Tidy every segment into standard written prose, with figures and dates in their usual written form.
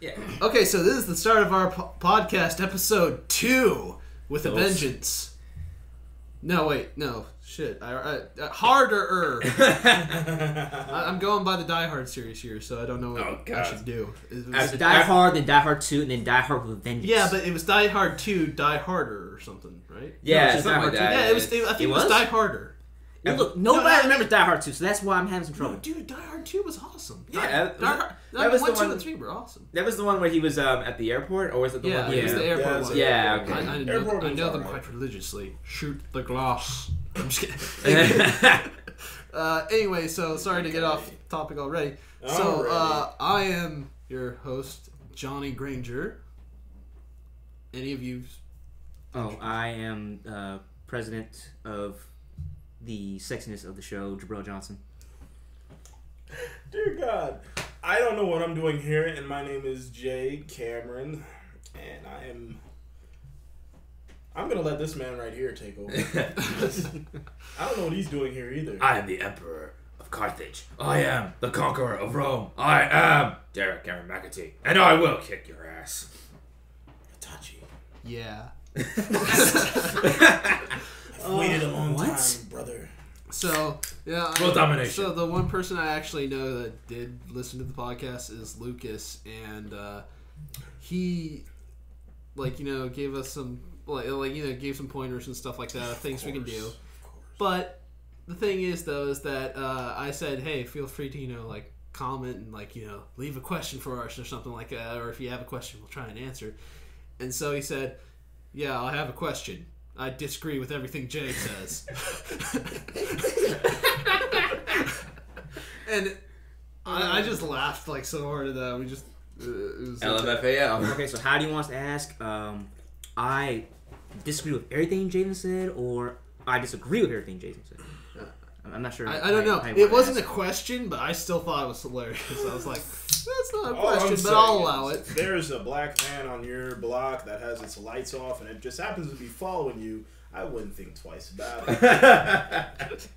Yeah. Okay, so this is the start of our podcast, episode 2, with a vengeance. No, wait, no, shit. Harder. I'm going by the Die Hard series here, so I don't know what I should do. It's Die Hard, then Die Hard 2, and then Die Hard with a vengeance. Yeah, but it was Die Hard 2, Die Harder or something, right? Yeah, no, something like that. Yeah, I think it was Die Harder. Well, look, nobody remembers Die Hard 2, so that's why I'm having some trouble. No, dude, Die Hard 2 was awesome. Yeah, that was 1, 2, and 3 were awesome. That was the one where he was at the airport, or was it the one? Yeah, it was the airport one. Yeah, okay. I know them quite religiously. Shoot the glass. I'm just kidding. Anyway, so sorry to get off topic already. So I am your host, Johnny Granger. Any of you? Oh, I am president of the sexiness of the show, Jabril Johnson. Dear God, I don't know what I'm doing here, and my name is Jay Cameron, and I'm gonna let this man right here take over. I don't know what he's doing here either. I am the Emperor of Carthage. I am the Conqueror of Rome. I am Derek Cameron McAtee, and I will kick your ass. Itachi. Yeah. I've waited a long time, brother. So, yeah. World domination. So, the one person I actually know that did listen to the podcast is Lucas, and he, gave us some, gave some pointers and stuff like that, things we can do. But the thing is, though, is that I said, hey, feel free to, comment and, leave a question for us or something like that, or if you have a question, we'll try and answer. And so he said, yeah, I have a question. I disagree with everything Jay says. And I just laughed so hard at that. We just it was LMFAO. Okay, so how do you want us to ask? I disagree with everything Jaden said, or I disagree with everything Jaden said. I'm not sure. I don't know. It wasn't a question, but I still thought it was hilarious. I was like, that's not a question, but I'll allow it. There's a black man on your block that has its lights off, and it just happens to be following you. I wouldn't think twice about it.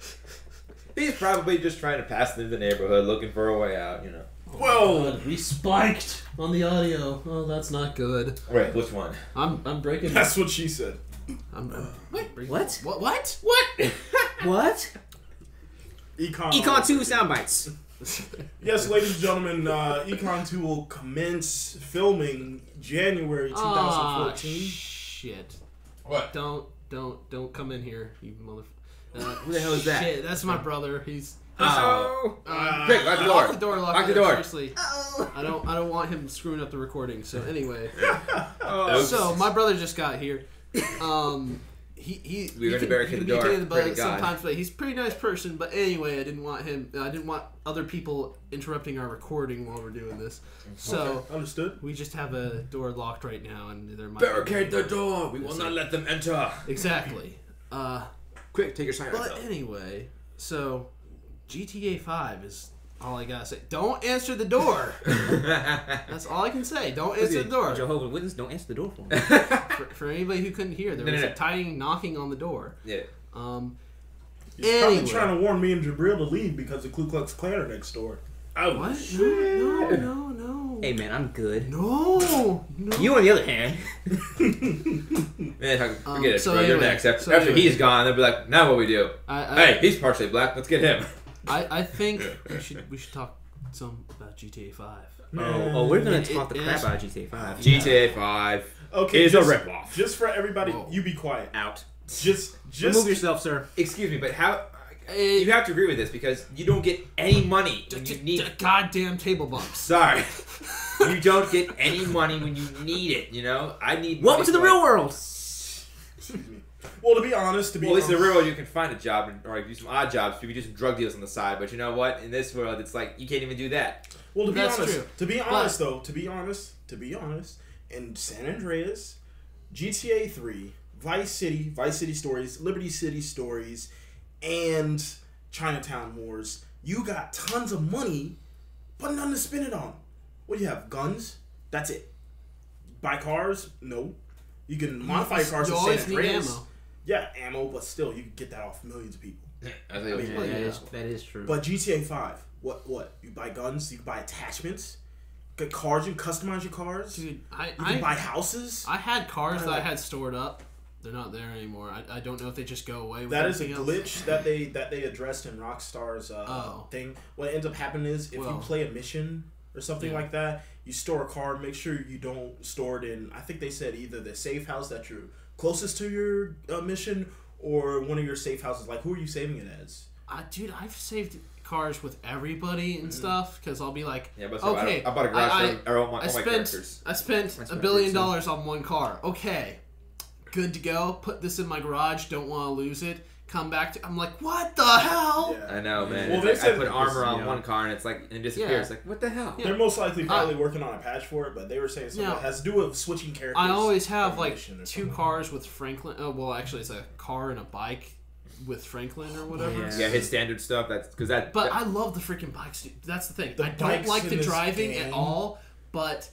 He's probably just trying to pass through the neighborhood looking for a way out, Whoa! We spiked on the audio. Oh, that's not good. Wait, which one? I'm breaking. That's what she said. What? What? What? Econ 2 sound bites. Yes, ladies and gentlemen, Econ 2 will commence filming January 2014. Shit. What? Don't come in here, you mother. Who the hell is that? Shit, that's my brother. He's. Quick, lock the door. Lock the door. Lock the door. Seriously. I don't want him screwing up the recording. So anyway. So my brother just got here. We're gonna barricade the door. Sometimes, but he's a pretty nice person. But anyway, I didn't want other people interrupting our recording while we're doing this. So understood. We just have a door locked right now, and there might barricade the door. We will not let them enter. Exactly. Quick, take your siren. But anyway, so GTA 5 is all I gotta say. Don't answer the door. That's all I can say. Don't answer the door. Jehovah's Witness, don't answer the door for me. For anybody who couldn't hear, there was a tiny knocking on the door. Yeah. He's probably trying to warn me and Jabril to leave because the Ku Klux Klan are next door. Oh, what? Shit. No. Hey, man, I'm good. No. You, on the other hand. Man, forget it. So They're next. After he's gone, they'll be like, now what we do? Hey, he's partially black. Let's get him. I think we should talk some about GTA 5. Oh, we're going to talk the crap out of GTA 5. GTA 5 is a ripoff. Just for everybody, you be quiet. Out. Just remove yourself, sir. Excuse me, but how... You have to agree with this because you don't get any money when you need it. Goddamn table bumps. Sorry. You don't get any money when you need it, I need... Welcome to the real world. Excuse me. Well, to be honest, at least in the real world you can find a job or do some odd jobs. You can do some drug deals on the side. But you know what? In this world, it's like you can't even do that. Well, to be honest, in San Andreas, GTA 3, Vice City Stories, Liberty City Stories, and Chinatown Wars, you got tons of money, but nothing to spend it on. What do you have? Guns? That's it. Buy cars? No. You can modify cars in San Andreas. Ammo. Yeah, ammo, but still, you can get that off millions of people. That is true. But GTA 5, what? You buy guns, you can buy attachments, Get cars, you customize your cars. Dude, You can buy houses. I had cars that I had stored up. They're not there anymore. I don't know if they just go away with That is a everything glitch else. that they addressed in Rockstar's thing. What ends up happening is if you play a mission or something like that, you store a car. Make sure you don't store it in. I think they said either the safe house that you're closest to your mission or one of your safe houses. Like, who are you saving it as? Dude, I've saved cars with everybody and stuff because I'll be like, but okay, I bought a garage for all my characters. I spent $1 billion on one car. Okay, good to go. Put this in my garage. Don't want to lose it. Come back to. I'm like, what the hell? Yeah. I know, man. Well, It's they like, I said put armor on one car and it's like it disappears. Yeah. It's like, what the hell? Yeah. They're most likely probably working on a patch for it, but they were saying something that has to do with switching characters. I always have like mission or 2 something. cars with Franklin. Oh, well, actually, it's a car and a bike with Franklin or whatever. Yeah, hit standard stuff. That's because that. But I love the freaking bikes, dude. That's the thing. The I don't bikes like in the this driving game. at all, but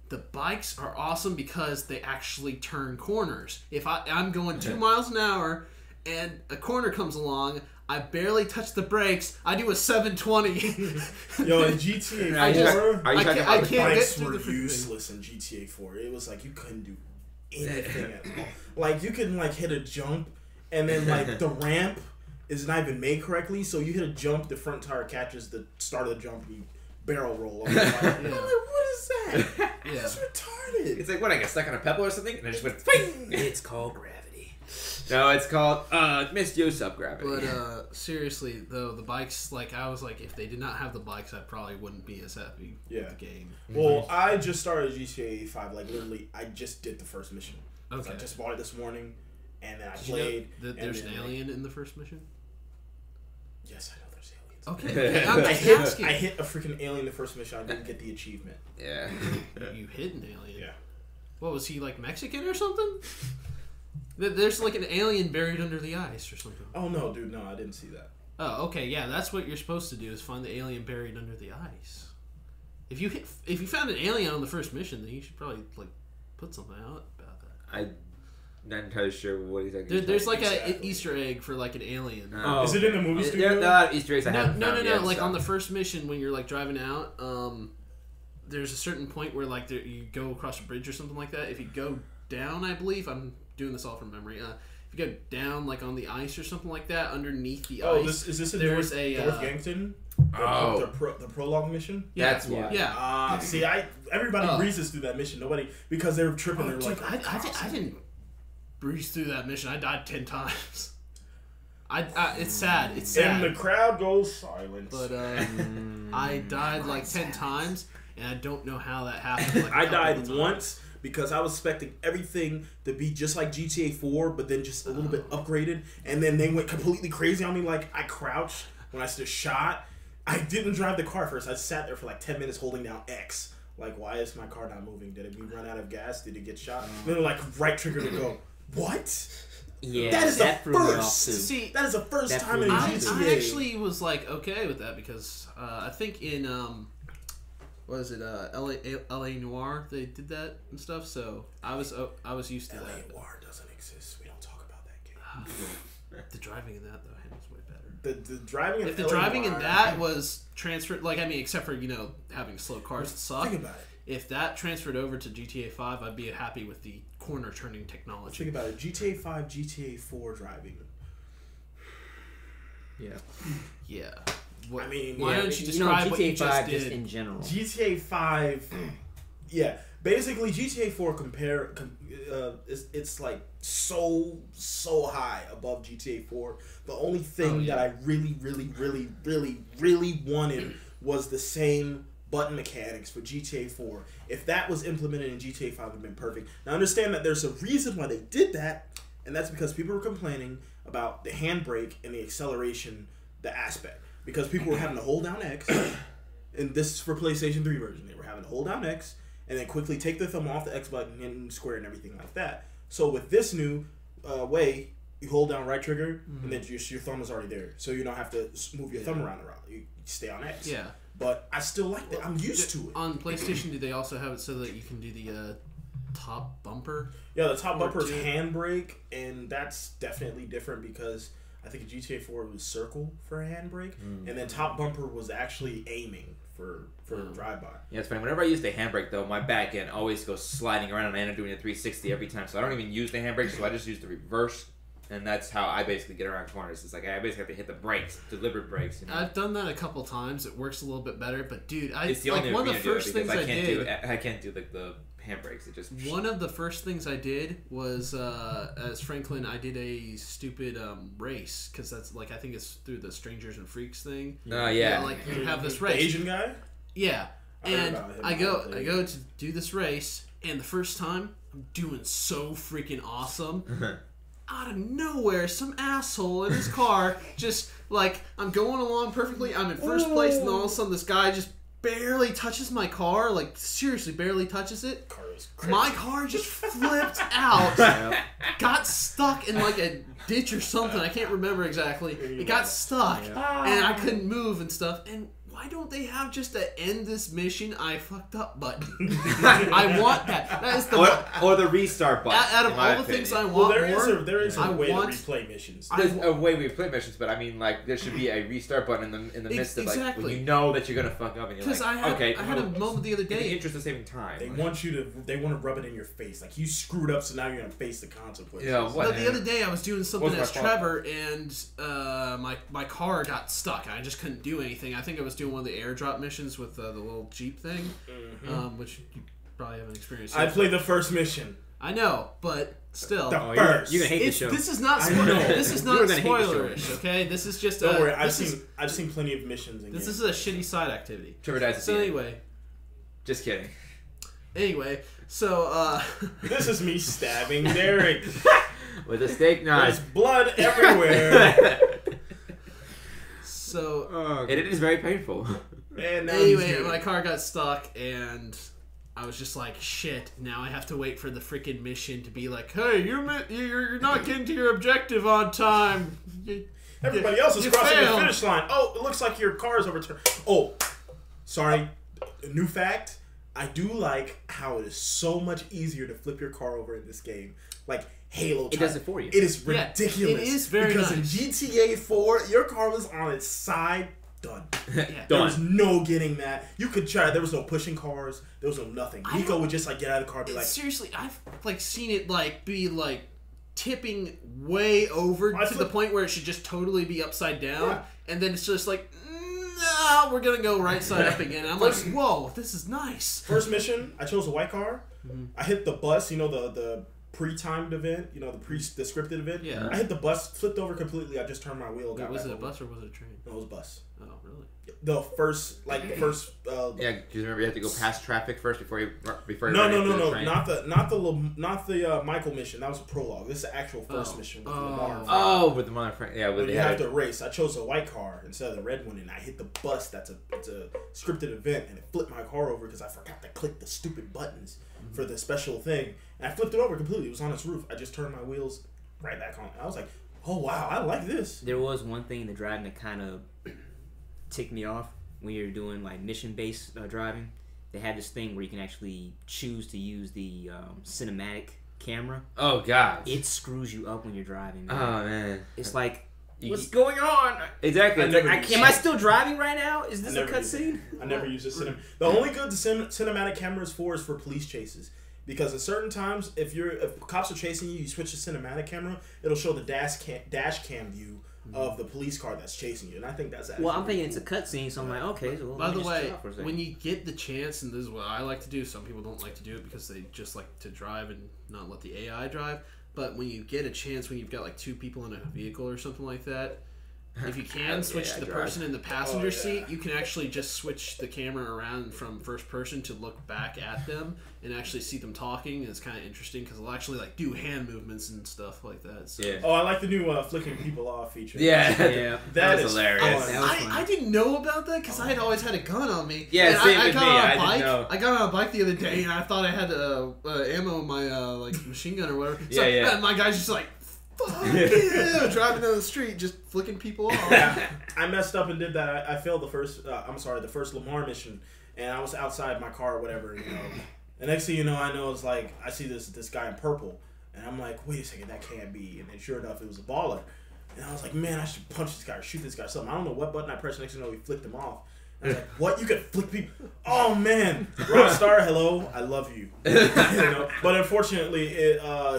the bikes are awesome because they actually turn corners. If I'm going 2 miles an hour and a corner comes along, I barely touch the brakes. I do a 720. Yo, in GTA I just- 4, Are you talking I about the can't get bikes through were the freaking useless in GTA 4. It was like you couldn't do anything at all. Like you can like hit a jump, and then like the ramp is not even made correctly. So you hit a jump, the front tire catches the start of the jump, and you barrel roll. I'm like, what is that? Yeah. It's retarded. It's like what I got stuck on a pebble or something, and I just went. Swing! It's called gravity. No, it's called misuse of gravity. But seriously, though, the bikes, like, I was like, if they did not have the bikes, I probably wouldn't be as happy with the game. Well, I just started GTA 5. Like literally, I just did the first mission. Okay. I just bought it this morning, and then I Did you know played. that and there's then, an alien in the first mission? Yes, I know there's aliens. Okay. I'm I just asking. hit a freaking alien the first mission. I didn't get the achievement. Yeah. You hit an alien. Yeah. What, was he, like, Mexican or something? There's, like, an alien buried under the ice or something. Oh no, dude, no, I didn't see that. Oh, okay, yeah, that's what you're supposed to do, is find the alien buried under the ice. If you found an alien on the first mission, then you should probably, like, put something out about that. I'm not entirely sure what exactly. There's like Exactly. an Easter egg for, like, an alien. Oh. Is it in the movie There studio? are a lot of Easter eggs I haven't No. found yet, Like so. on the first mission, when you're like driving out, there's a certain point where like you go across a bridge or something like that. If you go down, I believe I'm doing this all from memory. If you go down like on the ice or something like that, underneath the ice, is this in there's North Yankton? Oh. The prologue mission. That's why. Yeah. See, everybody breezes through that mission. Nobody because they were tripping. Oh, They're dude, like, I didn't breeze through that mission. I died 10 times. It's sad. It's sad. and the crowd goes silent. But I died like 10 times, and I don't know how that happened. Like, a I couple died of times. once because I was expecting everything to be just like GTA 4, but then just a little bit upgraded, and then they went completely crazy on me. Like I crouched when I just shot. I didn't drive the car first. I sat there for like 10 minutes holding down X. Like, why is my car not moving? Did it run out of gas? Did it get shot? Then like right trigger to go. What? Yeah, That is the threw me off, first. too. See, That is the first That time in threw a me off. GTA. I actually was like okay with that because I think in what is it LA Noire they did that and stuff. So I was used to LA that. Noire doesn't exist. We don't talk about that game. The driving in that though was way better. The driving in If the LA driving in Noire- that was transferred, like I mean, except for having slow cars that suck. Think about it. If that transferred over to GTA 5, I'd be happy with the corner turning technology. Think about it. GTA 5, GTA 4 driving. Yeah. Yeah. I mean, why yeah, don't you describe what you GTA just 5 did? in general. GTA 5, yeah. Basically, GTA 4 it's like so high above GTA 4. The only thing that I really wanted was the same button mechanics for GTA 4. If that was implemented in GTA 5, it would have been perfect. Now, understand that there's a reason why they did that, and that's because people were complaining about the handbrake and the acceleration, the aspect. Because people were having to hold down X, and this is for PlayStation 3 version. They were having to hold down X, and then quickly take their thumb off the X button and square and everything like that. So with this new way, you hold down right trigger, and then your thumb is already there. So you don't have to move your thumb around. You stay on X. Yeah. But I still like that. I'm used to it. On PlayStation, do they also have it so that you can do the top bumper? Yeah, the top Or bumper is two. handbrake, and that's definitely different because I think GTA 4 was circle for a handbrake, and then top bumper was actually aiming for drive by. Yeah, it's funny. Whenever I use the handbrake, though, my back end always goes sliding around, and I end up doing a 360 every time. So I don't even use the handbrake, so I just use the reverse, and that's how I basically get around corners. It's like I basically have to hit the brakes, deliberate brakes. You know? I've done that a couple times. It works a little bit better, but dude, It's the only one of way the to do it first because things I can't do the handbrakes. It just One of the first things I did was, as Franklin, I did a stupid race because that's like I think it's through the Strangers and Freaks thing. yeah. Like you have this The race. Asian guy? Yeah, I heard and about him. I go to do this race, and the first time I'm doing so freaking awesome. Out of nowhere, some asshole in his car just like I'm going along perfectly. I'm in first place, and then all of a sudden this guy just barely touches my car, like seriously barely touches it. My car just flipped out, got stuck in like a ditch or something. I can't remember exactly. It got stuck, and I couldn't move and stuff. And why don't they have just a end this mission? I fucked up button. I want that. That is the or the restart button. Out of all the things I want, there is a way to replay missions. There's a way we play missions, but I mean, like, there should be a restart button in the midst of like when you know that you're gonna fuck up and you're like, I had a moment the other day. In the interest of saving time, they want to rub it in your face, like you screwed up, so now you're gonna face the consequences. Yeah, what? No, the other day I was doing something as Trevor, and my car got stuck. I just couldn't do anything. I think I was doing one of the airdrop missions with the little Jeep thing, which you probably haven't experienced. I played the first mission. I know, but still, the first. You're gonna hate the show. This is not this is not spoilerish. Okay, this is just. Don't worry, I've seen plenty of missions. This is a shitty side activity. Trevor dies at So the end. anyway, Just kidding. Anyway, so this is me stabbing Derek with a steak knife. There's blood everywhere. So it is very painful. And anyway, my car got stuck, and I was just like, shit. Now I have to wait for the freaking mission to be like, hey, you're not getting to your objective on time. Everybody else is crossing failed. the finish line. Oh, it looks like your car is overturned. Oh, sorry. New fact. I do like how it is so much easier to flip your car over in this game. Like Halo. It does it for you. It is ridiculous. It is very because nice. in GTA 4, your car was on its side. Done. There was no getting that. You could try. There was no pushing cars. There was no nothing. Nico would just like get out of the car and be like, seriously, I've like seen it like be like tipping way over to the point where it should just totally be upside down, and then it's just like, no, we're gonna go right side up again. And I'm like, whoa, this is nice. First mission, I chose a white car. I hit the bus. You know the pre-timed event. You know the scripted event. Yeah. I hit the bus, flipped over completely. I just turned my wheel. Was it a bus or was it a train? No, it was a bus. Oh, really? The first. Yeah, do you remember you have to go past traffic first before you No, run into the train? not the Michael mission. That was a prologue. This is the actual first mission with Lamar. Oh, with the Lamar. Yeah, with you have to race. I chose a white car instead of the red one, and I hit the bus. It's a scripted event, and it flipped my car over because I forgot to click the stupid buttons for the special thing, and I flipped it over completely. It was on its roof. I just turned my wheels right back on. I was like, oh wow, I like this. There was one thing in the driving that kind of ticked me off when you're doing like mission-based driving. They had this thing where you can actually choose to use the cinematic camera. Oh god, it screws you up when you're driving, man. Oh man, it's like, what's going on? Exactly. Am I still driving right now? Is this a cutscene? I never use a cinematic. The only good cinematic camera is for police chases. Because at certain times, if cops are chasing you, you switch to cinematic camera, it'll show the dash cam view of the police car that's chasing you, and I think that's actually. Well, I'm thinking it's a cutscene, so I'm like, okay. So by the way, when you get the chance, and this is what I like to do. Some people don't like to do it because they just like to drive and not let the AI drive. But when you get a chance, when you've got like two people in a vehicle or something like that, if you can switch to the person in the passenger seat, you can actually just switch the camera around from first person to look back at them and actually see them talking. And it's kind of interesting because they'll actually like do hand movements and stuff like that. So. Yeah. Oh, I like the new flicking people off feature. Yeah, that was hilarious. I didn't know about that because I had always had a gun on me. Yeah, and same I with me. I got on a bike the other day and I thought I had ammo in my like machine gun or whatever. So, and my guy's just like, fuck yeah, driving down the street, just flicking people off. Yeah, I messed up and did that. I failed the first Lamar mission, and I was outside my car or whatever. You know, the next thing you know, it's like I see this guy in purple, and I'm like, wait a second, that can't be. And then sure enough, it was a baller, and I was like, man, I should punch this guy or shoot this guy or something. I don't know what button I pressed. Next thing you know, we flicked him off. I was like, what? You could flick people? Oh man, Rockstar, hello, I love you. You know? But unfortunately,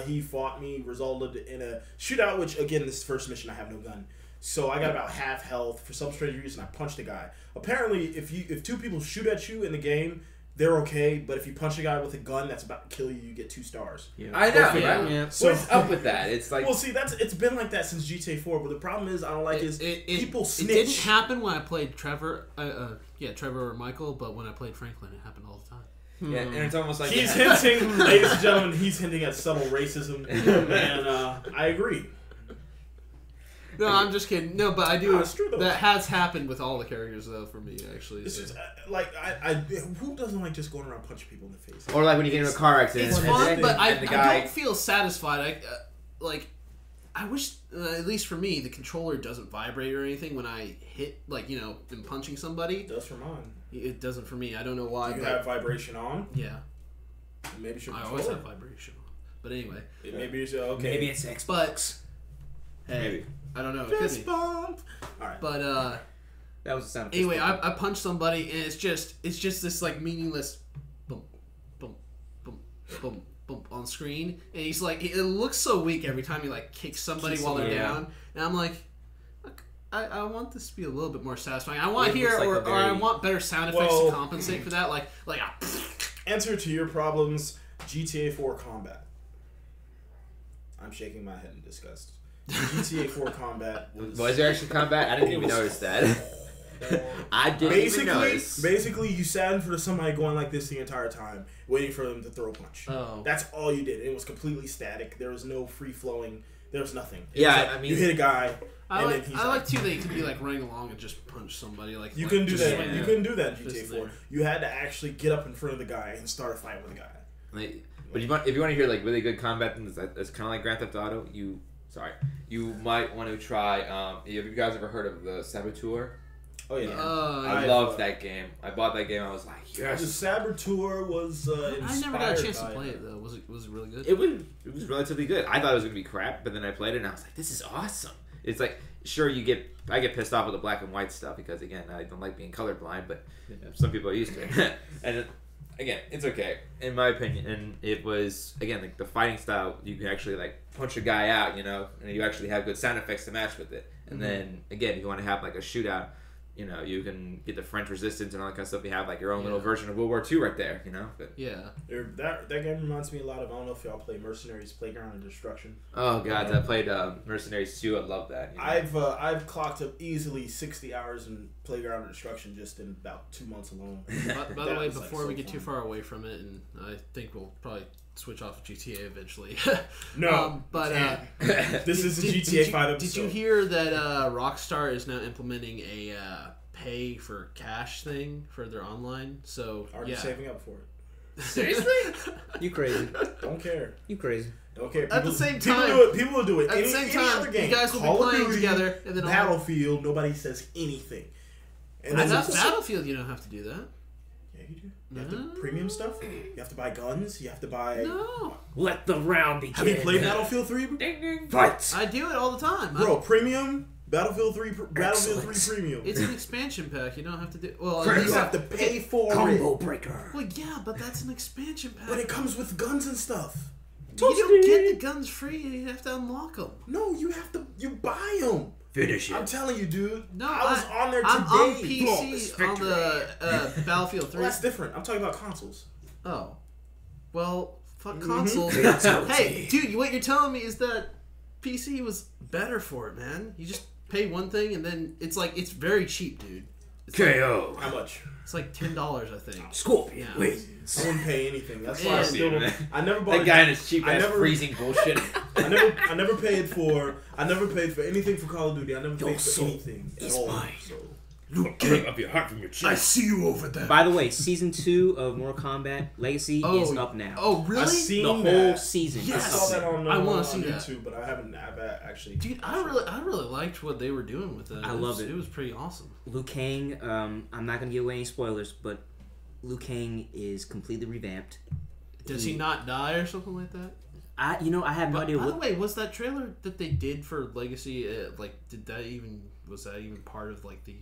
he fought me, resulted in a shootout. Which again, this first mission, I have no gun, so I got about half health. For some strange reason, I punched a guy. Apparently, if two people shoot at you in the game, they're okay. But if you punch a guy with a gun that's about to kill you, you get 2 stars. Yeah. I know. Yeah. So what's up with that? It's like, well, see, it's been like that since GTA 4. But the problem is, I don't like people snitch. It didn't happen when I played Trevor. Trevor or Michael, but when I played Franklin, it happened all the time. yeah, and it's almost like He's hinting, ladies and gentlemen, he's hinting at subtle racism, and I agree. No, I'm just kidding. No, but I do. No, it's true, though. That has happened with all the characters, though, for me, actually. It's So. just like who doesn't like just going around punching people in the face? or like when you get into a car accident. It's and fun, then- but I and the guy, don't feel satisfied. I wish, at least for me, the controller doesn't vibrate or anything when I hit, in punching somebody. It does for mine. It doesn't for me. I don't know why. Do you but have vibration on? yeah, Maybe it's your I controller. always have vibration on. But anyway, Maybe it's okay. Maybe it's Xbox. but hey, Maybe. I don't know. It could Fist be. bump. All right. But That was the sound. anyway, I punched somebody, and it's just this like meaningless, boom, boom, boom, boom, boom on screen, and he's like, it looks so weak every time he like kicks somebody while they're down, and I'm like, I want this to be a little bit more satisfying. I want It to hear, looks like or I want better sound effects Well- to compensate for that, Answer to your problems: GTA 4 combat. I'm shaking my head in disgust. GTA 4 combat was there actually combat? I didn't even notice that. I didn't even notice. Basically, you sat in front of somebody going like this the entire time, waiting for them to throw a punch. Oh. That's all you did. It was completely static. There was no free flowing. There was nothing. It Yeah, was like, I mean- you hit a guy. I and like, then he's I like too that you could be like running along and just punch somebody. Like You like, couldn't do just that. swing You it. couldn't do that in Just GTA 4. there. You had to actually get up in front of the guy and start a fight with the guy. Like, but if you want to hear like really good combat things that's kind of like Grand Theft Auto, you might want to try. Have you guys ever heard of the Saboteur? Oh yeah. I loved that game. I bought that game. I was like, The yes. Saboteur was inspired I never got a chance to by- play it though. Was it really good? It was relatively good. I thought it was gonna be crap, but then I played it and I was like, this is awesome. It's like, sure, I get pissed off with the black and white stuff because again, I don't like being colorblind, but some people are used to it. And again, it's okay in my opinion. And it was again like the fighting style. You can actually like punch a guy out, and you actually have good sound effects to match with it. And then again, if you want to have like a shootout, you can get the French Resistance and all that kind of stuff. You have like your own little version of World War II right there, But, Yeah. That game reminds me a lot of, I don't know if y'all play Mercenaries Playground of Destruction. oh god, I played Mercenaries 2. I love that. I've clocked up easily 60 hours in Playground of Destruction just in about 2 months alone. By the That way, was, like, before so we get too fun. far away from it, and I think we'll probably switch off of GTA eventually. No, but this is a GTA 5 episode. Did you hear that Rockstar is now implementing a pay for cash thing for their online? So Are you saving up for it? Seriously? You crazy? Don't care. You crazy? Don't care. At the same time- people will do it. at the Any same time, other game, you guys will be Call of playing Duty, together, and then all- Battlefield, nobody says anything. And That's then Battlefield. You don't have to do that. Yeah, you do. You have to premium stuff. You have to buy guns. You have to buy. No, Let the round begin. Have you played Battlefield 3? Ding, ding. Fight. I do it all the time. Bro, premium Battlefield 3 Battlefield 3 Excellent. premium. It's an expansion pack. You don't have to do. Well, You have to pay for Combo it. breaker. Well, yeah, but that's an expansion pack. But it comes with guns and stuff. You don't get the guns free. You have to unlock them. No, you buy them. Finish I'm it. telling you, dude. No, I was on there I'm today. on PC Flawless on the Battlefield 3. Well, that's different. I'm talking about consoles. Oh, well, fuck Mm-hmm. consoles. Fatality. Hey, dude, what you're telling me is that PC was better for it, man. You just pay one thing and then it's very cheap, dude. It's KO. How much? It's like $10, I think. Scorpion Yeah. wins. I wouldn't pay anything. That's why I And- still don't. I never bought That guy in his cheap I ass never- freezing bullshit. I never paid for anything for Call of Duty. I never Your paid for soul anything at is all. mine. So. Bring up your heart from your chest. see you over there. By the way, season 2 of Mortal Kombat Legacy is up now. Oh, really? I've seen the whole that. season. Yes. I is saw up that there. on I wanna on see that. YouTube, but I haven't actually. Dude, I really liked what they were doing with it. I love it. It was pretty awesome. Liu Kang, I'm not going to give away any spoilers, but Liu Kang is completely revamped. Does he not die or something like that? I have no idea By the what. way, was that trailer that they did for Legacy was that even part of like the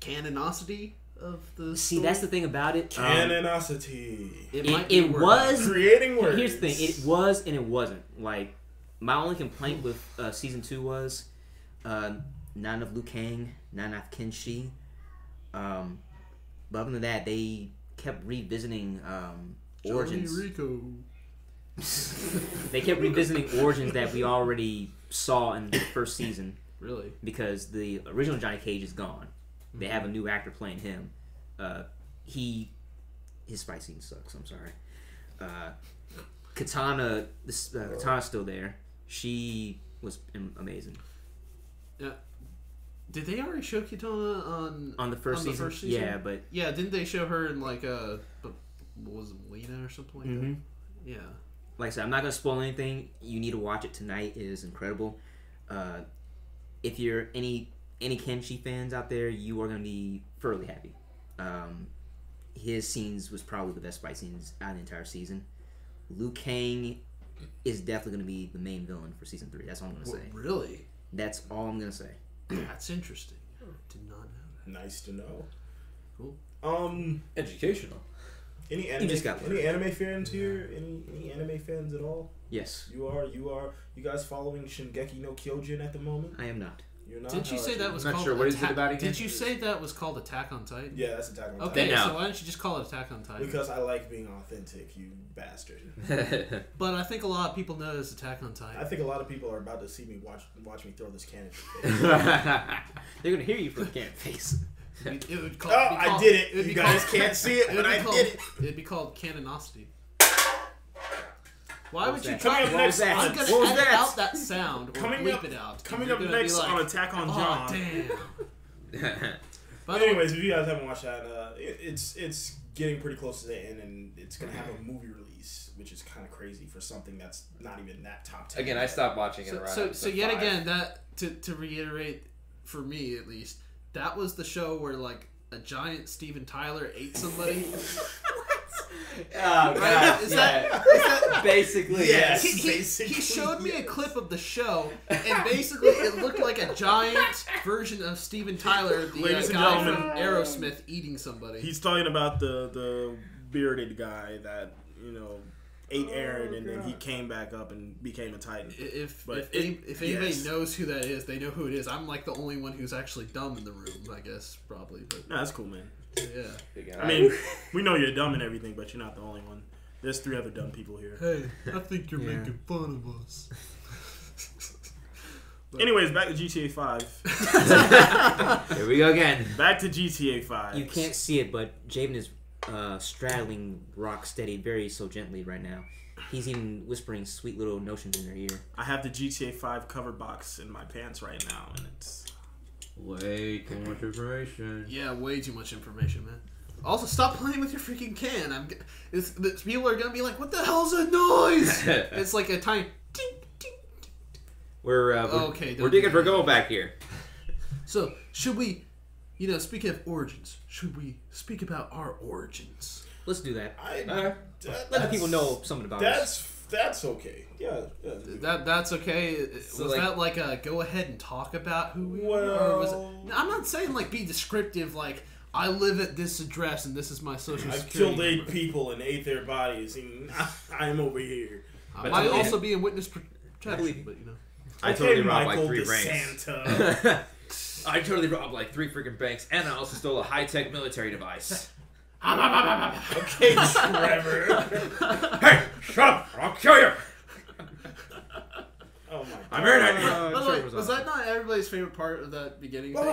canonicity of the See, story? that's the thing about it. Canonicity. It was Creating words. Here's the thing: it was and it wasn't. Like, my only complaint with season 2 was not enough Liu Kang, not enough Kenshi. But other than that, they kept revisiting origins. Told Ricco. They kept revisiting origins that we already saw in the first season. Really? Because the original Johnny Cage is gone. They have a new actor playing him. His fight scene sucks. I'm sorry. Katana, Katana's still there. She was amazing. Yeah. Did they already show Katana on the first season? Yeah, but yeah, didn't they show her in like what was it, Lena or something like that? Yeah. Like I said, I'm not gonna spoil anything. You need to watch it tonight. It is incredible. If you're any Kenshi fans out there, you are gonna be thoroughly happy. His scenes was probably the best fight scenes out of the entire season. Liu Kang is definitely gonna be the main villain for season 3. That's all I'm gonna say. Really? That's all I'm gonna say. That's interesting. Did not know that. Nice to know. Cool. Educational. Any anime fans here? Any anime fans at all? Yes. You are. You guys following Shingeki no Kyojin at the moment? I am not. You're not. Didn't you say that was I'm not called? sure. What is it about again? Did you say that was called Attack on Titan? Yeah, that's Attack on Titan. Okay, Then so no. why don't you just call it Attack on Titan? Because I like being authentic, you bastard. But I think a lot of people know it's Attack on Titan. I think a lot of people are about to see me watch me throw this cannon. They're gonna hear you from the cannon face. It would I did it. You guys can't see it, but I did it. It'd be called Canonicity. Why would you that? try? Coming up next I'm on- gonna what was edit that? out that sound or Coming bleep up- it out. Coming You're up gonna be next like, on Attack on oh, John. damn. But anyways, if you guys haven't watched that, it's getting pretty close to the end, and it's gonna have a movie release, which is kind of crazy for something that's not even that top 10. Again, I stopped watching it around. So episode yet 5. again, that to reiterate, for me at least, that was the show where like a giant Steven Tyler ate somebody. Oh, God. Is yeah. that Basically, Yes. yes. he showed me a clip of the show, and basically it looked like a giant version of Steven Tyler, the Ladies and guy from gentlemen, Aerosmith, eating somebody. He's talking about the bearded guy that ate Aaron, and then he came back up and became a Titan. If But anybody yes. knows who that is, they know who it is. I'm like the only one who's actually dumb in the room, I guess, probably. But No, that's cool, man. yeah. I mean, we know you're dumb and everything, but you're not the only one. There's 3 other dumb people here. Hey, I think you're making fun of us. Anyways, back to GTA 5. Here we go again. Back to GTA 5. You can't see it, but Javen is straddling Rocksteady very so gently right now. He's even whispering sweet little notions in their ear. I have the GTA 5 cover box in my pants right now, and it's... Way too much information. Yeah, way too much information, man. Also, stop playing with your freaking can. People are gonna be like, "What the hell's that noise?" It's like a tiny. Ting, ting. We're Okay, we're don't digging do for that. gold back here. So, should we, speaking of origins, should we speak about our origins? Let's do that. Let Let the people know something about us. That's okay. Yeah. That's okay. So, Was like- that like a go ahead and talk about who we are? Well- Or was it, I'm not saying like be descriptive, like I live at this address and this is my social I've security killed 8 number. people and ate their bodies, and I'm over here. I But might totally- also be in witness protection, but I totally Okay, robbed Michael like 3 DeSanta. banks. I totally robbed like 3 freaking banks, and I also stole a high-tech military device. Okay, Trevor. Hey, shut up! Or I'll kill you. Oh my god. I'm here By now. the way, was that not everybody's favorite part of that beginning thing?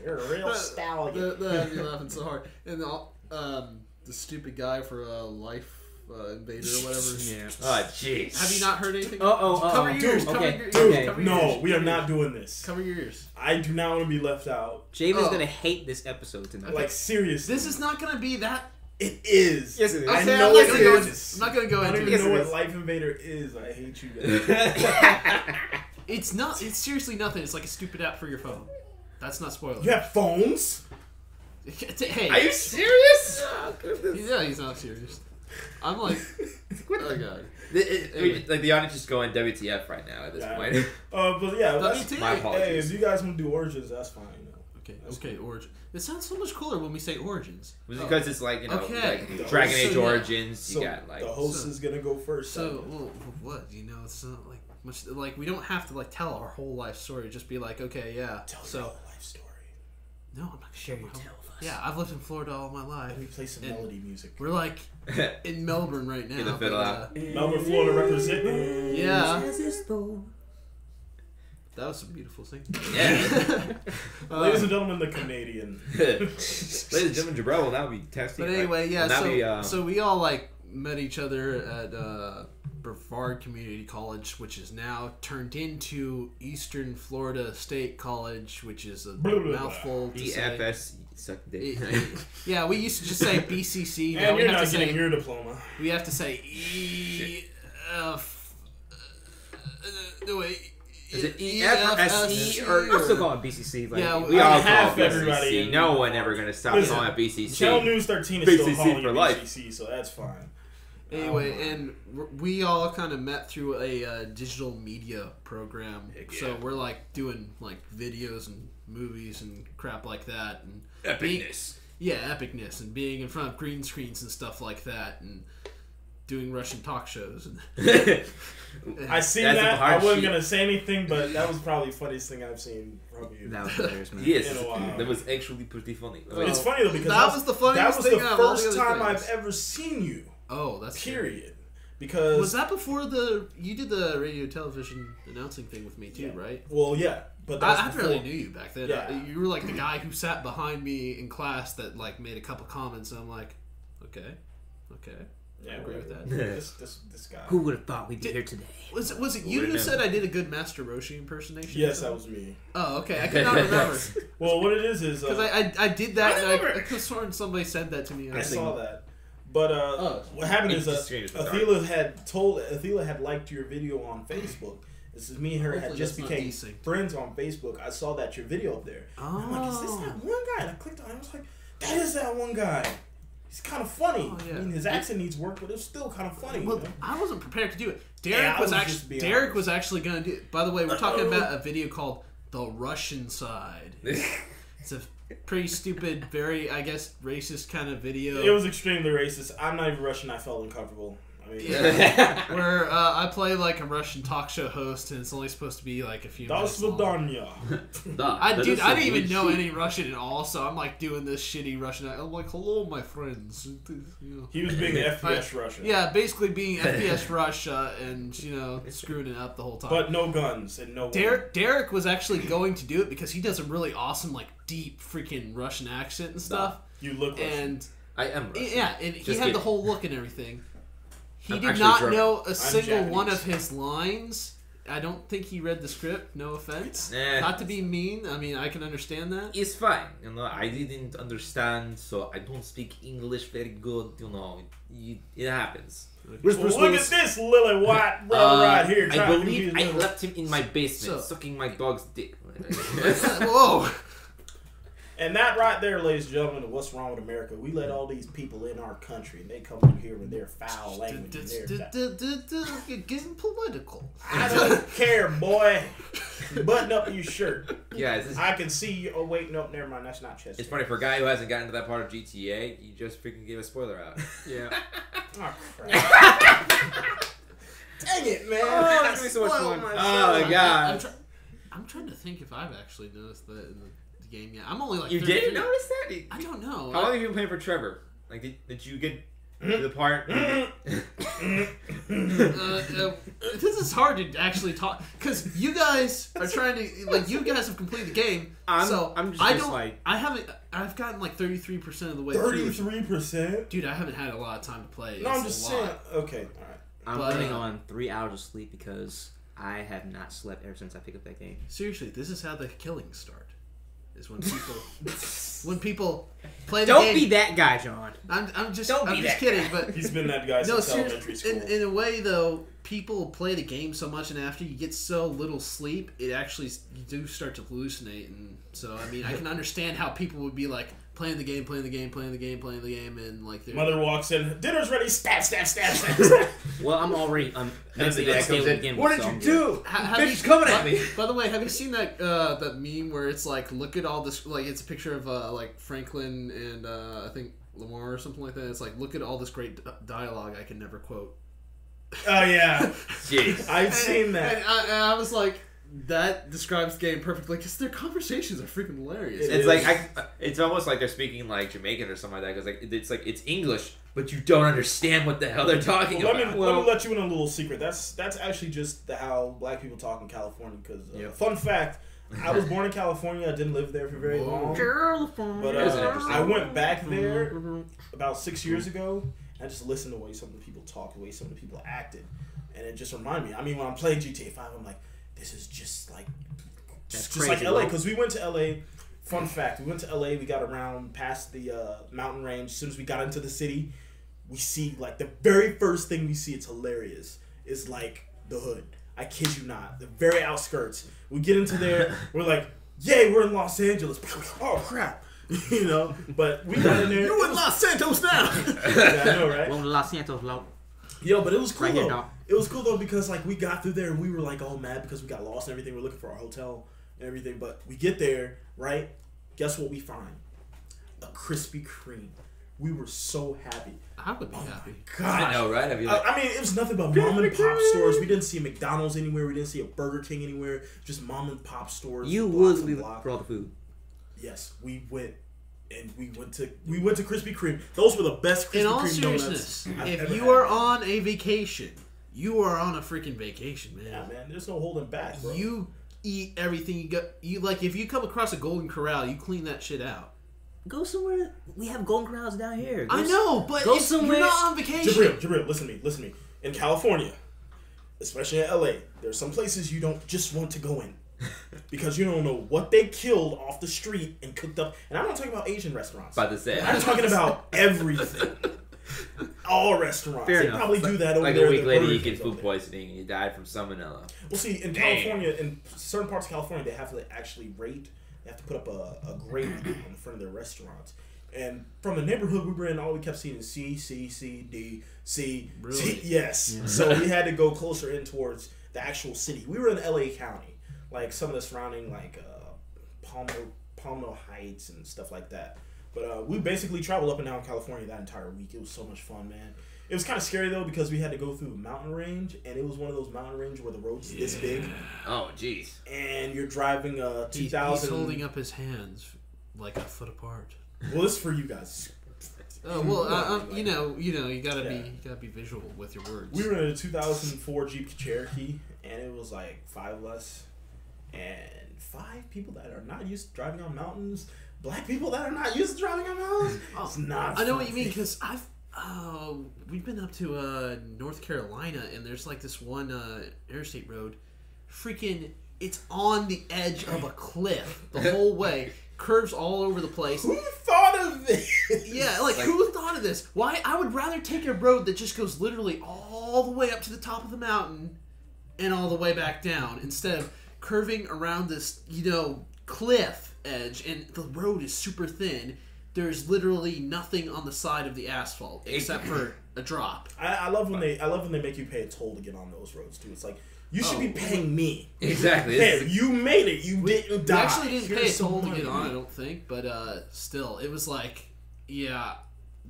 You're a real stallion. That had me laughing so hard. And the stupid guy for Life Invader or whatever. Yeah. Oh, jeez. Have you not heard anything? Cover your ears. Dude, Cover okay. your ears. Okay. Cover your No, ears. we are not doing this. Cover your ears. I do not want to be left out. Javen's Oh. gonna hate this episode tonight. Like, seriously. This is not going to be that. It is. Yes, it is. I Okay, know I'm not it gonna go is. I'm not going to go I don't into even it. know it what is. Life Invader is. I hate you guys. It's not. It's seriously nothing. It's like a stupid app for your phone. That's not spoiler. You have phones? Hey. Are you serious? Yeah, he's not serious. I'm like, oh god. Like the audience is going WTF right now at this point. But yeah, my apologies. hey, if you guys want to do Origins, that's fine. Okay, Origin. It sounds so much cooler when we say Origins. Because it's like, Okay. like Dragon Age Origins. You So got like the host is gonna go first. So, well, what? It's not like much. Like we don't have to like tell our whole life story. Just be like, okay, yeah. Tell So your whole life story. no, I'm not Share your gonna tale with us. Yeah, I've lived in Florida all my life. Let me play some melody music. We're like in Melbourne right now. Get the fiddle but, out. Melbourne, Florida representing. Yeah. That was some beautiful singing. Yeah. Ladies and gentlemen, the Canadian. Ladies and gentlemen, Jabril will now be texting. But anyway, yeah. Will So we all like met each other at Brevard Community College, which is now turned into Eastern Florida State College, which is a mouthful to say. BFS suck dick. Yeah, we used to just say BCC. Now And we you're have not to getting say your diploma. we have to say no wait. Is it EF or SE or I'm still calling BCC. Like, Yeah, we all half call everybody BCC. in- No one ever gonna stop Listen, calling it BCC. Channel News 13 is BCC still calling for you life. BCC, so that's fine. Anyway, and we all kind of met through a digital media program. Heck So yeah. we're like doing like videos and movies and crap like that, and Epicness. epicness, and being in front of green screens and stuff like that, and doing Russian talk shows. And I seen That's that. a hard I wasn't sheet. gonna say anything, but that was probably the funniest thing I've seen from you. that was hilarious, man. Yes, In a while. that was actually pretty funny. It's funny though because that was the funniest that was thing the out of all the first other time things. I've ever seen you. Oh, that's true. Period. Because Was that before you did the radio television announcing thing with me too, Yeah. right? Well, yeah, but that was I before. barely knew you back then. Yeah. You were like the guy who sat behind me in class that like made a couple comments, and I'm like, okay, Yeah, I agree with that. This guy. Who would have thought we'd be here today? Was it you who said I did a good Master Roshi impersonation? Yes, that was me. Oh, okay. I could not remember Well, what it is because I did that, and remember. I could have sworn somebody said that to me. I saw that. But what happened is Athila had liked your video on Facebook. This is me and her had Hopefully just that's not became desync. friends on Facebook. I saw that your video up there. Oh. I'm like, is this that one guy? And I clicked on it. I was like, that is that one guy. He's kind of funny. Oh, yeah. I mean, his accent needs work, but it's still kind of funny. Well, you know? I wasn't prepared to do it. Yeah, I was just being honest. Was actually going to do it. By the way, we're talking about a video called The Russian Side. It's a pretty stupid, very, I guess, racist kind of video. It was extremely racist. I'm not even Russian. I felt uncomfortable. I mean, Yeah. Where I play like a Russian talk show host, and it's only supposed to be like a few minutes Das long. Vidanya. I didn't even know any Russian at all, so I'm like doing this shitty Russian. I'm like, hello, my friends. You know. He was being FPS Russian. Yeah, basically being FPS Russia and, screwing it up the whole time. But no guns and no women. Derek was actually going to do it because he does a really awesome, like, deep freaking Russian accent and stuff. You look Russian. And I am Russian. yeah, and he Just had kidding. the whole look and everything. He I'm did actually not German. know a single Japanese. one of his lines. I don't think he read the script. No offense. Not to be mean. I mean, I can understand that. It's fine. I didn't understand, so I don't speak English very good. It happens. Well, look at this lily white brother right here. I trying to believe be I little- left him in my basement, So- sucking my dog's dick. Whoa. And that right there, ladies and gentlemen, is what's wrong with America. We let all these people in our country, and they come in here with their foul language. And their You're getting political. I don't care, boy. Button up your shirt. Yeah, I can see you. Oh, wait, nope, never mind. That's not chest. it's funny for a guy who hasn't gotten to that part of GTA. You just freaking gave a spoiler out. Yeah. Oh, crap. Dang it, man. Oh, it's gonna be so much Spoiled fun. myself. Oh, God. I'm trying to think if I've actually noticed that in the game yet. I'm only like You 33. didn't notice that? I don't know. How long have you been playing for Trevor? Like, did you get to the part? This is hard to actually talk because you guys are trying to you guys have completed the game. I'm just I don't. like- I haven't. I've gotten like 33% of the way through. 33%? Dude, I haven't had a lot of time to play. No, I'm It's just a lot. saying. Okay, all right. I'm But, running on 3 hours of sleep because I have not slept ever since I picked up that game. Seriously, this is how the killings start. Is when people play the Don't game. be that guy, John. I'm just Don't be I'm just that kidding, guy. but He's been that guy no, since elementary seriously, school. in a way though, people play the game so much, and after you get so little sleep, it actually you do start to hallucinate, and so I mean, I can understand how people would be like playing the game, and like mother walks in, dinner's ready, stab. Well, I'm already mentally unstable again. What did you do? Bitch coming at me. By the way, have you seen that that meme where it's like, look at all this, like it's a picture of like Franklin and I think Lamar or something like that. It's like, look at all this great dialogue I can never quote. Oh yeah, Jeez. I've seen that. And I was like, that describes the game perfectly because their conversations are freaking hilarious. It's like it's almost like they're speaking like Jamaican or something like that, because it's English, but you don't understand what the hell they're talking about. Let me let you in a little secret. That's actually just how black people talk in California. Because fun fact, I was born in California. I didn't live there for very long. But I went back there about 6 years ago. And I just listened to the way some of the people talked, the way some of the people acted, and it just reminded me. I mean, when I'm playing GTA 5, I'm like, this is just like LA, because we went to LA. Fun fact, we went to LA, we got around past the mountain range. As soon as we got into the city, we see like the very first thing we see, it's hilarious, is like the hood. I kid you not, the very outskirts. We get into there, we're like, yay, we're in Los Angeles. Oh crap. You know, but we got in there. You in Los Santos now. Yeah, I know, right? Well, Los Santos, low. Yo, but it was cool Right though. here, dog. It was cool though because like we got through there and we were like all mad because we got lost and everything. We're looking for our hotel and everything. But we get there, right? Guess what we find? A Krispy Kreme. We were so happy. I would be happy. God, I know, right? I mean, it was nothing but mom and pop stores. We didn't see a McDonald's anywhere. We didn't see a Burger King anywhere. Just mom and pop stores. You block would and leave block. for all the food. Yes, we went. And we went to Krispy Kreme. Those were the best Krispy In all Kreme donuts seriousness, I've if ever you had. are on a vacation, you are on a freaking vacation, man. Yeah, man, there's no holding back, bro. You eat everything you got. You like if you come across a Golden Corral, you clean that shit out. Go somewhere. We have Golden Corrals down here. I know, but go if somewhere- you're not on vacation. Jabril, listen to me. In California, especially in LA, there's some places you don't just want to go in. Because you don't know what they killed off the street and cooked up. And I'm not talking about Asian restaurants. About to say, I'm talking about everything. All restaurants. Fair they enough. probably do that over like there. a week at later, Burger you King get over food there. poisoning and you died from salmonella. Well, see, in California, in certain parts of California, they have to actually rate. They have to put up a grade on the front of their restaurants. And from the neighborhood we were in, all we kept seeing is C, C, C, D, C, Really? C. Yes. Yeah. So we had to go closer in towards the actual city. We were in LA County. Like some of the surrounding, like Palmo Heights and stuff like that. But we basically traveled up and down California that entire week. It was so much fun, man. It was kind of scary though because we had to go through a mountain range, and it was one of those mountain ranges where the road's this big, Oh, jeez. and you're driving a He's 2000. holding up his hands like a foot apart. Well, this is for you guys. Oh well, you know, you gotta be visual with your words. We were in a 2004 Jeep Cherokee, and it was like 5 of us, and 5 people that are not used to driving on mountains. Black people that are not used to driving on mountains. It's not. I know fun. what you mean because we've been up to North Carolina, and there's like this one interstate road, freaking, it's on the edge of a cliff the whole way, curves all over the place. Who thought of this? Yeah, like who thought of this? Why? I would rather take a road that just goes literally all the way up to the top of the mountain and all the way back down instead of curving around this, cliff edge, and the road is super thin. There's literally nothing on the side of the asphalt except for a drop. I love when they make you pay a toll to get on those roads too. It's like you should be paying me. Exactly. Hey, you made it. You didn't die. We actually didn't pay a Here's toll some to get money. on, I don't think, but still, it was like, yeah,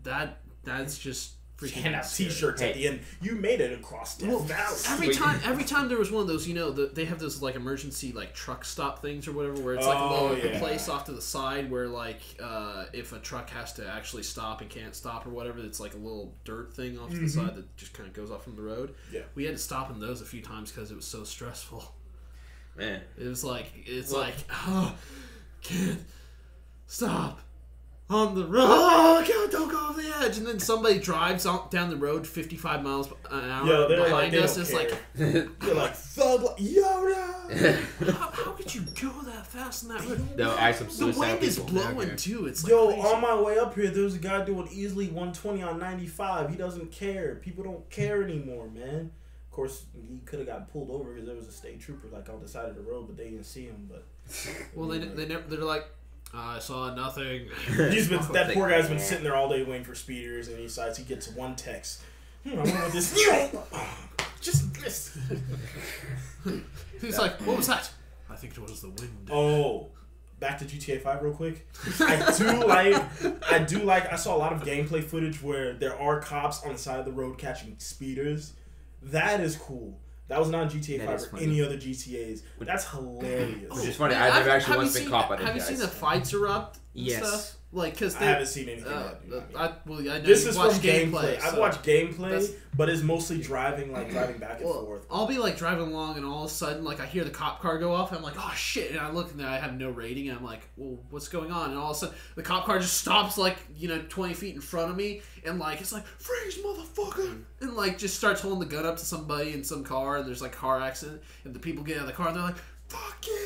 that's just freaking Hand out scary. T-shirts at the end. You made it across Death Valley. Every time there was one of those, they have those like emergency like truck stop things or whatever, where it's like a little place off to the side where like if a truck has to actually stop and can't stop or whatever, it's like a little dirt thing off to the side that just kind of goes off from the road. Yeah, we had to stop in those a few times because it was so stressful. Man, it was like can't stop on the road. Oh, God, don't go off the edge. And then somebody drives down the road 55 miles an hour behind us. It's like, they're like, thug, Yoda. How could you go that fast in that road? The wind is blowing too. It's like Yo, crazy. on my way up here, there's a guy doing easily 120 on 95. He doesn't care. People don't care anymore, man. Of course, he could have got pulled over because there was a state trooper like on the side of the road, but they didn't see him. But well, they're like, I saw nothing. That poor guy's been sitting there all day waiting for speeders, and he decides he gets one text. I wonder what this. Just this. He's like, what was that? I think it was the wind. Oh, back to GTA 5 real quick. I saw a lot of gameplay footage where there are cops on the side of the road catching speeders. That is cool. That was not in GTA 5 or any other GTAs. That's hilarious. Which is funny. I've never actually once been caught by those guys. Have you seen the fights erupt? Yes. Stuff? Like, cause I haven't seen anything yet. I know this is from gameplay. I've watched gameplay, but it's mostly driving back and forth. I'll be like driving along, and all of a sudden, like I hear the cop car go off, and I'm like, oh shit! And I look, and I have no rating, and I'm like, well, what's going on? And all of a sudden, the cop car just stops, like 20 feet in front of me, and like it's like freeze, motherfucker, and like just starts holding the gun up to somebody in some car, and there's like car accident, and the people get out of the car, and they're like, fuck you!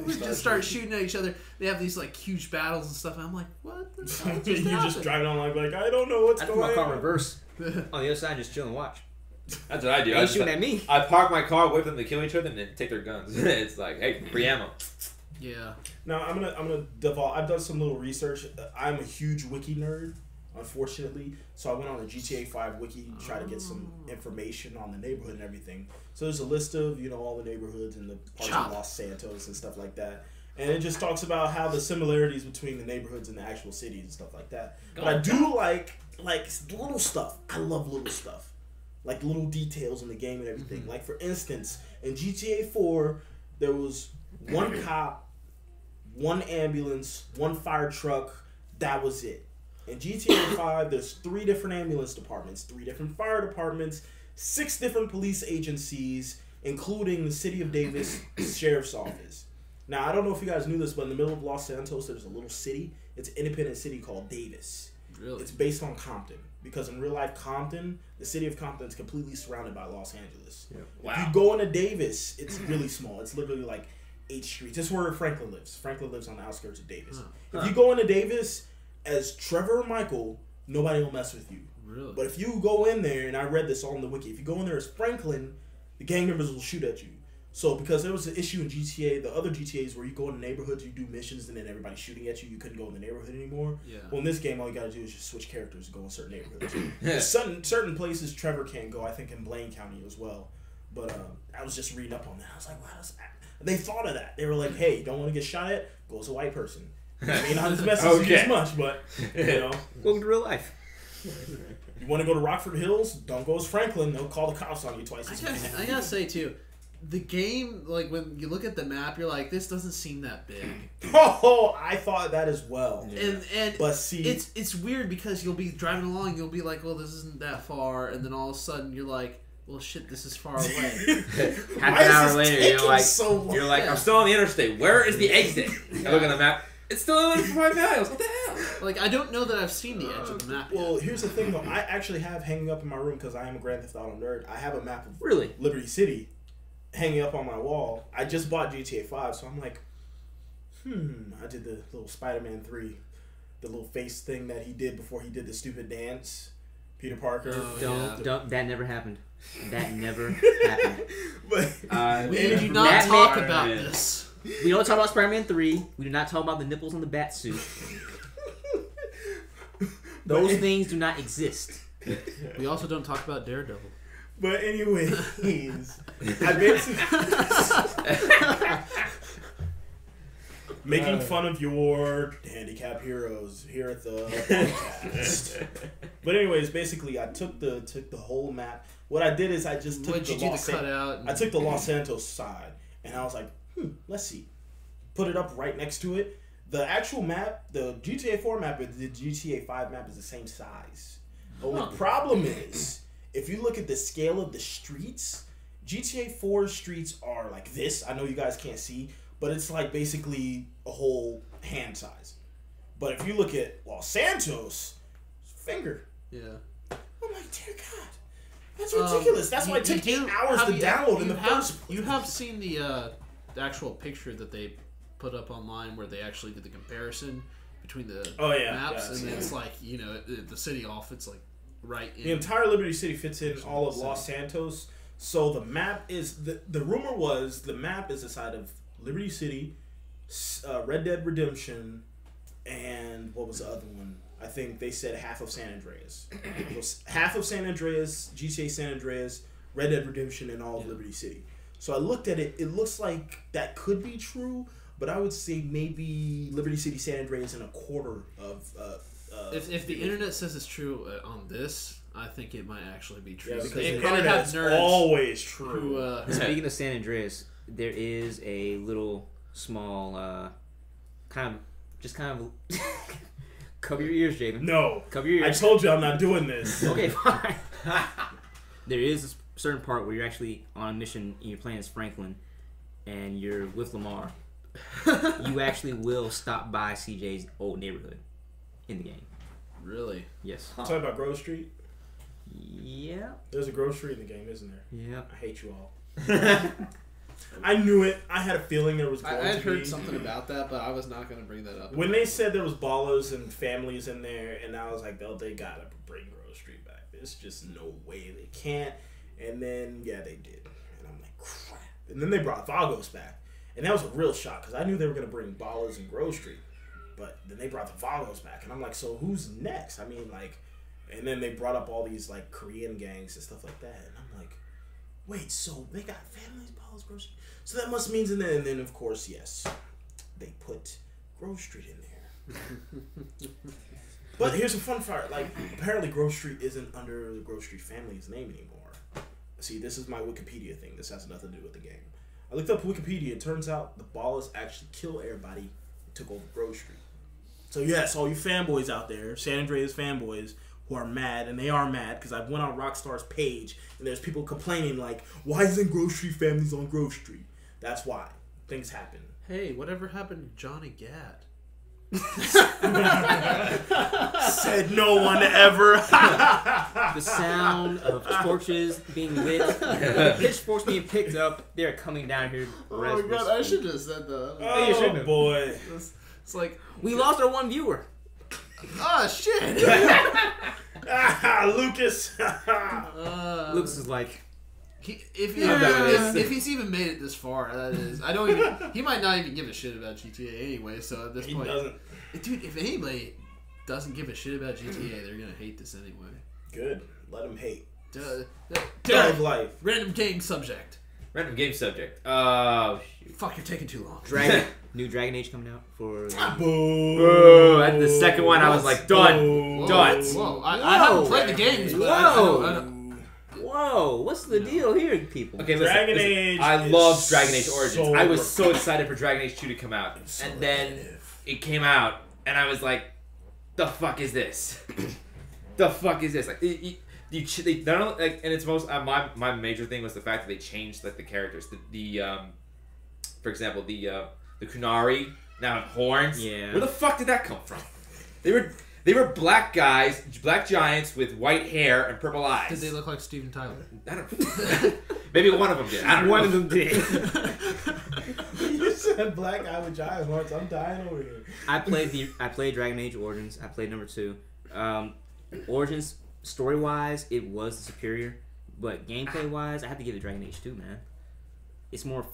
We just start shooting at each other. They have these like huge battles and stuff, and I'm like, what the fuck just You're just driving on like I don't know what's going on. I put my car in reverse. On the other side, just chill and watch. That's what I do. They shooting at me. I park my car, wait for them to kill each other, and then take their guns. It's like, hey, free ammo. Yeah. Now I'm gonna devolve. I've done some little research. I'm a huge wiki nerd, unfortunately. So I went on the GTA 5 wiki to try to get some information on the neighborhood and everything. So there's a list of all the neighborhoods and the parts of Los Santos and stuff like that. And it just talks about how the similarities between the neighborhoods and the actual cities and stuff like that. But I do like little stuff. I love little stuff. Like little details in the game and everything. Like for instance, in GTA 4, there was one cop, one ambulance, one fire truck. That was it. In GTA 5, there's 3 different ambulance departments, 3 different fire departments, 6 different police agencies, including the City of Davis Sheriff's Office. Now, I don't know if you guys knew this, but in the middle of Los Santos, there's a little city. It's an independent city called Davis. Really? It's based on Compton. Because in real life, Compton, the city of Compton is completely surrounded by Los Angeles. Yeah. Wow. If you go into Davis, it's really small. It's literally like 8 streets. It's where Franklin lives. Franklin lives on the outskirts of Davis. If you go into Davis as Trevor or Michael, nobody will mess with you. Really? But if you go in there, and I read this on the wiki, if you go in there as Franklin, the gang members will shoot at you. So because there was an issue in GTA, the other GTAs where you go in neighborhoods, you do missions, and then everybody's shooting at you, you couldn't go in the neighborhood anymore. Yeah. Well, in this game, all you gotta do is just switch characters and go in certain neighborhoods. certain places Trevor can't go, I think in Blaine County as well. But I was just reading up on that. I was like, wow, they thought of that. They were like, hey, don't want to get shot at? Go as a white person. I mean, not as messy as much, but, Welcome to real life. You want to go to Rockford Hills? Don't go as Franklin. They'll call the cops on you twice as much. I gotta say, too, the game, like, when you look at the map, you're like, this doesn't seem that big. Oh, I thought that as well. Yeah. And but see, it's weird because you'll be driving along, you'll be like, well, this isn't that far, and then all of a sudden you're like, well, shit, this is far away. Half an hour later, you're like, I'm still on the interstate. Where is the exit? I look at the map. It's still only 5 miles. What the hell? Like, I don't know that I've seen the edge of the map. Well, here's the thing, though. I actually have hanging up in my room because I am a Grand Theft Auto nerd. I have a map of Liberty City hanging up on my wall. I just bought GTA 5, so I'm like, I did the little Spider-Man 3, the little face thing that he did before he did the stupid dance. Peter Parker. Don't. That never happened. That never happened. But we do not talk about this. We don't talk about Spider-Man 3. We do not talk about the nipples on the bat suit. Those things do not exist. We also don't talk about Daredevil. But anyways, I basically making fun of your handicap heroes here at the podcast. But anyways, basically, I took the whole map. What I did is I just took I took the Los Santos side, and I was like, let's see. Put it up right next to it. The actual map, the GTA 4 map and the GTA 5 map is the same size. The only problem is, if you look at the scale of the streets, GTA 4 streets are like this. I know you guys can't see, but it's like basically a whole hand size. But if you look at Los Santos, finger. Yeah. I'm like, dear God. That's ridiculous. That's why it took 8 hours to download in the first place. You have seen the actual picture that they put up online where they actually did the comparison between the maps, and it's like, the city all fits like right in. The entire Liberty City fits in all of Los Santos. So the map is the rumor was the map is the side of Liberty City, Red Dead Redemption, and what was the other one? I think they said half of San Andreas. It was half of San Andreas, GTA San Andreas, Red Dead Redemption, and all of Liberty City. So I looked at it. It looks like that could be true, but I would say maybe Liberty City, San Andreas, and a quarter of. If the internet says it's true on this, I think it might actually be true. Yeah, because they the probably internet have is nerds always true. who. Speaking of San Andreas, there is a little small, kind of. Cover your ears, Javen. No. Cover your ears. I told you I'm not doing this. Okay, fine. There is a certain part where you're actually on a mission and you're playing as Franklin and you're with Lamar. You actually will stop by CJ's old neighborhood in the game. Really? Yes. Talking about Grove Street? Yeah. There's a Grove Street in the game, isn't there? Yeah. I hate you all. I knew it. I had a feeling there was going I had to heard be. something about that, but I was not going to bring that up. When they said there was ballers and families in there, and I was like, they gotta bring Grove Street back. There's just no way they can't. And then, yeah, they did. And I'm like, crap. And then they brought Vagos back. And that was a real shock, because I knew they were going to bring ballers and Grove Street. But then they brought the Vagos back. And I'm like, so who's next? I mean, like, and then they brought up all these, like, Korean gangs and stuff like that. And I'm like, wait, so they got families, ballers, Grove Street? So that must mean, and then of course, yes, they put Grove Street in there. But here's a fun part. Like, apparently Grove Street isn't under the Grove Street family's name anymore. See, this is my Wikipedia thing. This has nothing to do with the game. I looked up Wikipedia. It turns out the ballers actually killed everybody and took over Grove Street. So yes, all you fanboys out there, San Andreas fanboys, who are mad, and they are mad, because I went on Rockstar's page, and there's people complaining, like, why isn't Grove Street families on Grove Street? That's why. Things happen. Hey, whatever happened to Johnny Gat? Said no one ever. The sound of torches being lit, pitchforks being picked up, they're coming down here. Oh my god, I should have said that. Oh boy. It's like, We lost our one viewer. oh shit! Lucas. Lucas is like, if he's even made it this far, that is. I don't even. He might not even give a shit about GTA anyway. So at this He point, doesn't. dude, if anybody doesn't give a shit about GTA, they're gonna hate this anyway. Good. Let him hate. Derek, Life. random game subject. Random game subject. Oh, shoot. Fuck, you're taking too long. new Dragon Age coming out for. Boo. Boo. At the second one, I was like, done. Whoa. Done. Whoa, I haven't played the games, but I don't. Whoa, what's the deal here, people? Okay, Dragon listen, Age I is love Dragon Age Origins. so I was so excited for Dragon Age 2 to come out. So And then it came out, and I was like, the fuck is this? The fuck is this? Like, they not only, like, and it's most my major thing was the fact that they changed like the characters. For example, the Kunari now have horns. Yeah. Where the fuck did that come from? They were black guys, black giants with white hair and purple eyes. Did they look like Steven Tyler? I don't. Maybe one of them did. I don't know. One of them did. You said black guy with giant horns. I'm dying over here. I played Dragon Age Origins. I played number 2. Origins, story wise, it was the superior, but gameplay wise, I have to give it Dragon Age 2, man. It's more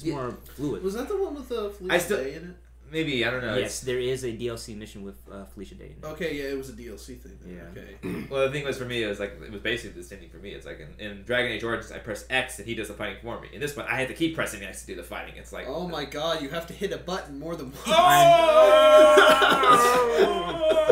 more fluid. Was that the one with the Felicia Day in it? Maybe, I don't know. Yes, there is a DLC mission with Felicia Day in it. Okay, yeah, it was a DLC thing. Then. Yeah. Okay. Well, the thing was for me, it was basically the same thing for me. It's like in Dragon Age Origins, I press X and he does the fighting for me. In this one, I had to keep pressing X to do the fighting. It's like, Oh my god, you have to hit a button more than once.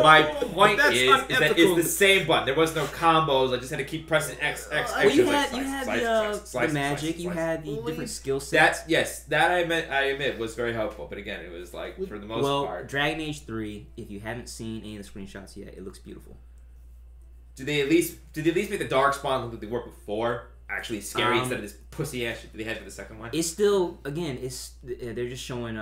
my point That's is that unethical. it's the same button. There was no combos. I just had to keep pressing X. Well, you X, had slice, the magic. slice, You slice. had the different skill sets. That I admit was very helpful. But again, it was like for the most part. Dragon Age 3. If you haven't seen any of the screenshots yet, it looks beautiful. Did they at least make the Darkspawn look like they were before? Actually scary instead of this pussy ass shit that they had for the second one. It's still they're just showing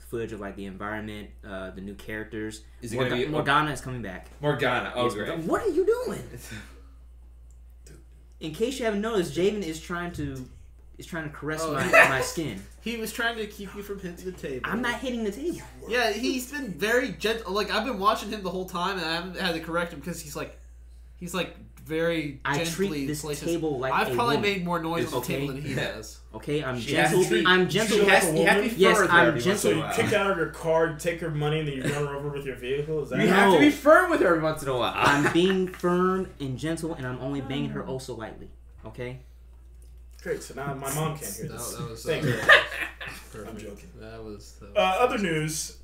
footage of like the environment, the new characters. Is it gonna be Morgana is coming back. Morgana? Oh, Yes, great! What are you doing? In case you haven't noticed, Javen is trying to caress my skin. He was trying to keep you from hitting the table. I'm not hitting the table. Yeah, he's been very gentle. Like, I've been watching him the whole time, and I haven't had to correct him because he's like, He's like very I gently treat this places. table like I've a probably woman. made more noise on the Okay. table than he has. Okay, I'm She has to gentle. treat- I'm gentle. she has to You have to be Yes, firm with I'm her every once So in a you while. kick out of her car, you take her money, and then you run her over with your vehicle? Is that You No. have to be firm with her every once in a while. I'm being firm and gentle, and I'm only banging her oh so lightly. Okay. Great, so now my mom can't hear this. That was Thank you. perfect. I'm joking. That was Other news,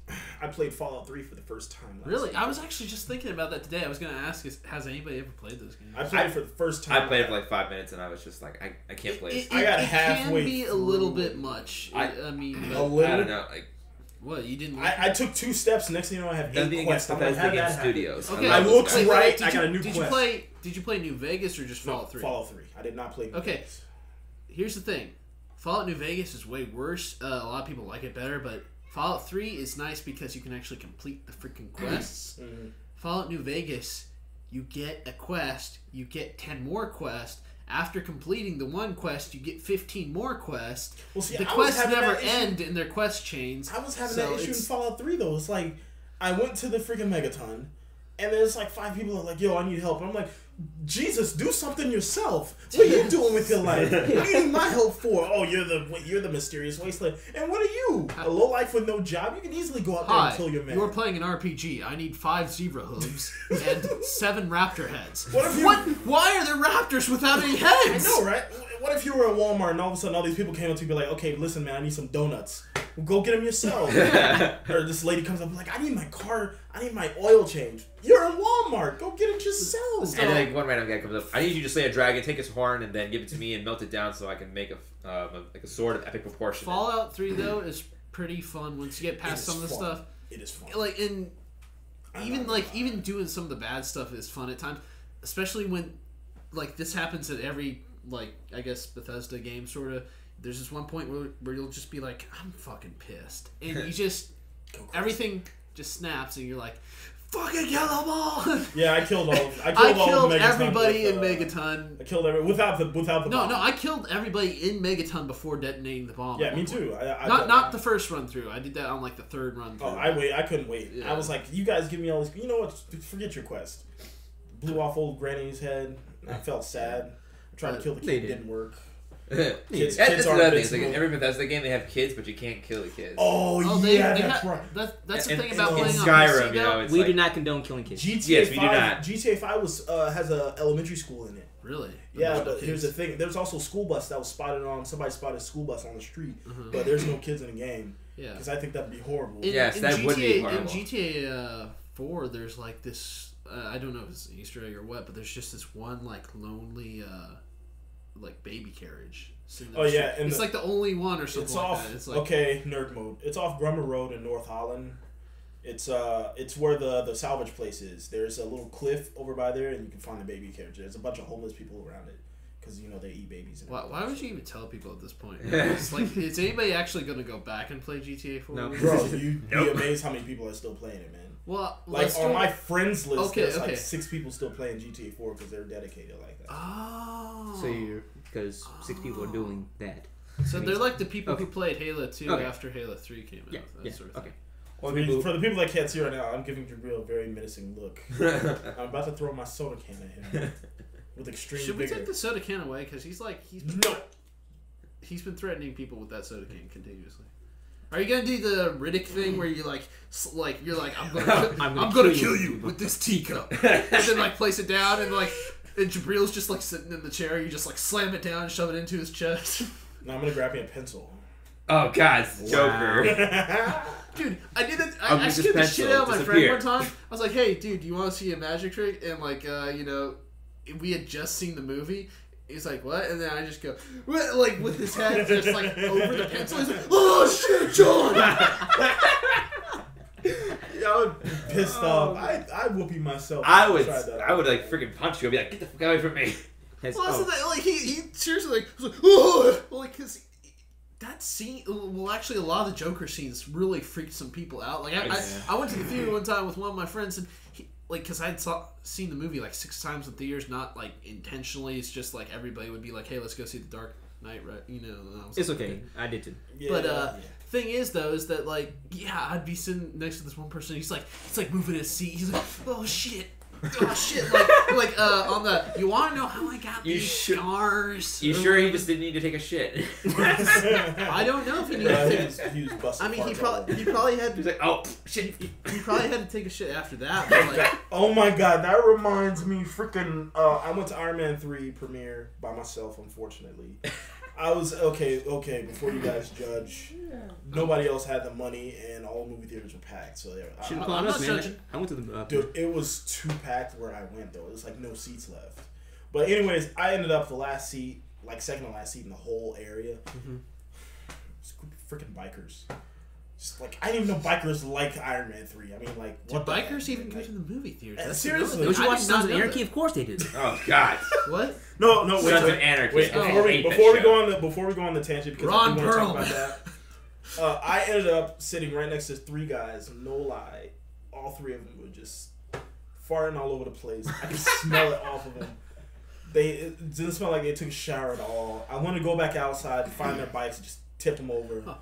I played Fallout 3 for the first time last really. week. I was actually just thinking about that today. I was gonna ask: has anybody ever played those games? I played it for the first time. I played it for like 5 minutes and I was just like, I can't play this. I got it halfway can be a little through. bit much. I mean, A but, little. I don't know. Like, what you didn't? Like, I took 2 steps, next thing you know, I have 8 nothing against quests. I'm like, Bethesda how did Game that happen? Studios. okay, I love looked those guys. right. Did I got a new Did quest. you play New Vegas or just No, Fallout 3? Fallout 3. I did not play New Okay. Vegas. Here's the thing: Fallout New Vegas is way worse. A lot of people like it better, but Fallout 3 is nice because you can actually complete the freaking quests. Mhm. Fallout New Vegas, you get a quest, you get 10 more quests. After completing the one quest, you get 15 more quests. Well, see, The I was quests having never that issue- end in their quest chains. I was having so that issue in it's- Fallout 3, though. It's like, I went to the freaking Megaton, and there's like 5 people that are like, yo, I need help. And I'm like, Jesus, do something yourself. What are you doing with your life? What do you need my help for? Oh, you're the mysterious wasteland. And what are you? A lowlife with no job? You can easily go out there Hi, and kill your man. you're playing an RPG. I need 5 zebra hooves and 7 raptor heads. What if you- Why are there raptors without any I heads? know, right? What if you were at Walmart and all of a sudden all these people came up to you and be like, okay, listen, man, I need some donuts. Well, go get them yourself. Or this lady comes up and like, I need my car, I need my oil change. You're in Walmart. Go get it yourself. And then like one random guy comes up. I need you to slay a dragon, take his horn, and then give it to me and melt it down so I can make a sword of epic proportion. Fallout 3 though is pretty fun once you get It past is some of the fun. stuff. It is fun. Like in I'm even not like gonna lie. even doing some of the bad stuff is fun at times, especially when like this happens at every like I guess Bethesda game sort of. There's this one point where you'll just be like, I'm fucking pissed, and you just Go crazy. everything just snaps, and you're like, fucking kill them all. Yeah, I killed all. I all killed of Megaton everybody with, in Megaton. I killed without the No, bomb. I killed everybody in Megaton before detonating the bomb. Yeah, me too. Not the first run through. I did that on like the 3rd run through. Oh, I couldn't wait. Yeah. I was like, you guys give me all this. You know what? Forget your quest. Blew off old Granny's head. I felt sad. I tried to kill the They kid. It did. didn't work. That's kids another are thing. It's like invincible. in every Bethesda game they have kids, but you can't kill the kids. Oh, they yeah, that's have, right. That's the And- thing about in playing on Skyrim, PC you know, though. it's We like, do not condone killing kids. GTA Yes, we 5, do not. GTA 5 has a elementary school in it. Really? Yeah, There's no but here's kids. the thing. There's also a school bus that was spotted on. Somebody spotted a school bus on the street, Uh-huh. but there's no kids in the game Yeah. because I think that'd be horrible. Yes, that would be horrible. In GTA 4, there's like this. I don't know if it's an Easter egg or what, but there's just this one like lonely, like baby carriage. sitting Oh, on the yeah, street. and it's like the only one or something It's like off. that. It's like Okay, nerd mode. It's off Grummer Road in North Holland. It's where the salvage place is. There's a little cliff over by there, and you can find the baby carriage. There's a bunch of homeless people around it because they eat babies. And why would you even tell people at this point? It's like, is anybody actually going to go back and play GTA 4? No. Bro, you'd be Nope. amazed how many people are still playing it, man. Well, Like let's on do- my friends list, Okay, there's okay. like 6 people still playing GTA 4 because they're dedicated like that. Oh. So you're because 6 people are doing that. So they're like the people who Okay. played Halo 2 Okay. after Halo 3 came out. Yeah. That Yeah. sort of Okay. thing. Or For people- the people that can't see right now, I'm giving Jabril a very menacing look. I'm about to throw my soda can at him with extreme Should we vigor. take the soda can away? Because he's No. he's been threatening people with that soda can continuously. Are you gonna do the Riddick thing where you you're like I'm gonna kill you with this teacup, and then like place it down and and Jabril's just like sitting in the chair. You just like slam it down and shove it into his chest. Now I'm gonna grab me a pencil. Oh God, Joker. Dude, I did it. I'll I use this scared the pencil, shit out of my friend disappear. one time. I was like, "Hey, dude, do you want to see a magic trick?" And we had just seen the movie. He's like, "What?" And then I just go, "What?" Like with his head just like over the pencil. He's like, "Oh shit, John!" I would be pissed off. I'd whooping myself. I if would tried that. like freaking punch you. I'd be like, get the fuck away from me. Has, Well, that's oh, the thing, like he seriously was like, "Oh!" Like because that scene. Well, actually, a lot of the Joker scenes really freaked some people out. Like I went to the theater one time with one of my friends and. Because I'd seen the movie like 6 times in theaters, not like intentionally. It's just like everybody would be like, "Hey, let's go see The Dark Knight," right? And I was it's like, okay. I did too. Yeah, But yeah. thing is though, is that I'd be sitting next to this one person. He's like moving his seat. He's like, "Oh shit!" oh shit, like on the. You want to know how I got these scars? You sure he just didn't need to take a shit? I don't know if he needed to take. He was busting. I mean, he probably had. He's like, oh shit. He probably had to take a shit after that. But like, oh my god, that reminds me, freaking. I went to Iron Man 3 premiere by myself, unfortunately. I was okay. Before you guys judge, nobody else had the money, and all movie theaters were packed. So I'm not judging. I went to the. Dude, it was too packed where I went though. It was like no seats left. But anyways, I ended up the last seat, like second to last seat in the whole area. Mm-hmm. Freaking bikers. Just like I didn't even know bikers like Iron Man 3. I mean, like what bikers even go to the movie theater? Seriously, don't you watch Sons of Anarchy? Of course they did. Oh God. What? No. Sons of Anarchy. Wait, before we go on the tangent because I do want to talk about that. I ended up sitting right next to 3 guys. No lie, all 3 of them were just farting all over the place. I could smell it off of them. It didn't smell like they took a shower at all. I wanted to go back outside, find their bikes, and just tip them over. Huh.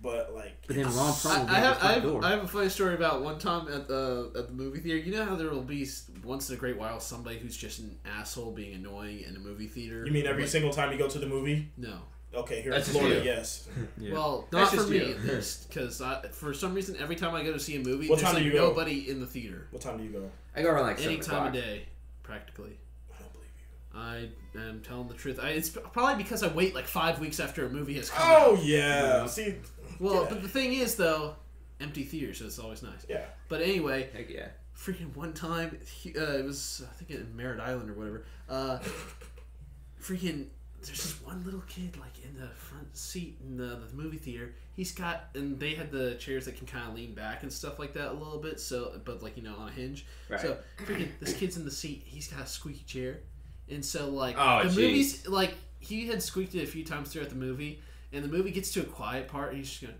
But then Ron I have a funny story about one time at the movie theater. You know how there will be once in a great while somebody who's just an asshole being annoying in a movie theater. You mean every single time you go to the movie? No. Okay, here in Florida, yes. Yeah. Well, not for me, because for some reason every time I go to see a movie, there's like nobody in the theater. What time do you go? I go around like any time of day, practically. I am telling the truth. It's probably because I wait like 5 weeks after a movie has come out. Oh, yeah. See, but the thing is, though, empty theater, so it's always nice. Yeah. But anyway, heck yeah. Freaking one time, it was, I think in Merritt Island or whatever, freaking, there's this one little kid, like, in the front seat in the movie theater. He's got, and they had the chairs that can kind of lean back and stuff like that a little bit, so, but, like, on a hinge. Right. So, freaking, this kid's in the seat, he's got a squeaky chair. And so, like, movie's, like, he had squeaked it a few times throughout the movie, and the movie gets to a quiet part, and he's just going,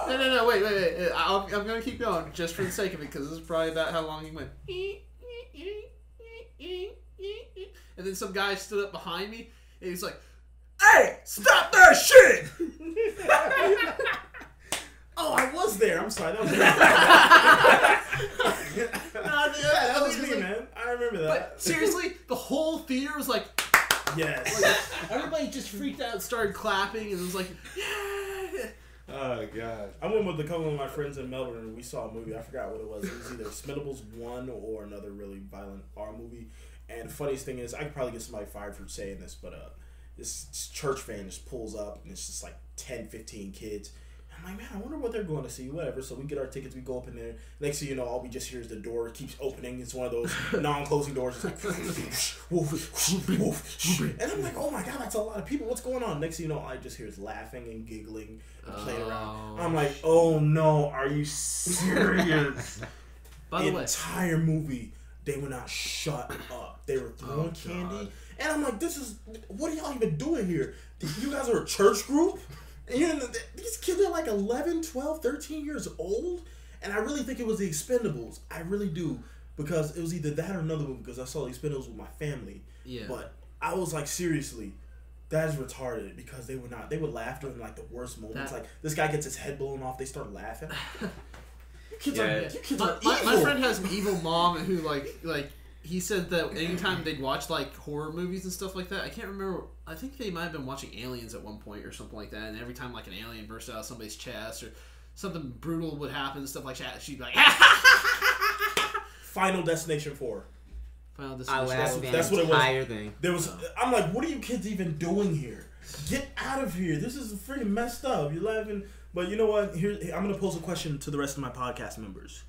No, wait. I'm going to keep going, just for the sake of it, because this is probably about how long he went. And then some guy stood up behind me, and he's like, "Hey, stop that shit!" Oh, I was there. I'm sorry. That was that was me, man. I remember that. But seriously, the whole theater was like, yes. Like, everybody just freaked out and started clapping, and it was like, yeah. Oh, God. I went with a couple of my friends in Melbourne, and we saw a movie. I forgot what it was. It was either Expendables 1 or another really violent R movie. And the funniest thing is, I could probably get somebody fired for saying this, but this church van just pulls up, and it's just like 10, 15 kids. I'm like, man, I wonder what they're going to see, whatever. So we get our tickets, we go up in there. Next thing you know, all we just hear is the door keeps opening. It's one of those non-closing doors. It's like, woof. And I'm like, oh my God, that's a lot of people. What's going on? Next thing you know, I just hear is laughing and giggling and playing around. I'm like, oh no, are you serious? By the way, entire movie, they would not shut up. They were throwing candy. And I'm like, what are y'all even doing here? You guys are a church group? And these kids are like 11, 12, 13 years old. And I really think it was the Expendables. I really do. Because it was either that or another movie. Because I saw the Expendables with my family. Yeah. But I was like, seriously, that is retarded. Because they would laugh during like the worst moments. Like this guy gets his head blown off. They start laughing. You kids are evil. My friend has an evil mom who like he said that anytime they'd watch like horror movies and stuff like that, I can't remember. I think they might have been watching Aliens at one point or something like that. And every time like an alien burst out of somebody's chest or something brutal would happen, stuff like that, she'd be like, Final Destination 4. Final Destination 4. That's what it was. Thing. There was. I'm like, what are you kids even doing here? Get out of here! This is freaking messed up. You're laughing, but you know what? Here, I'm gonna pose a question to the rest of my podcast members.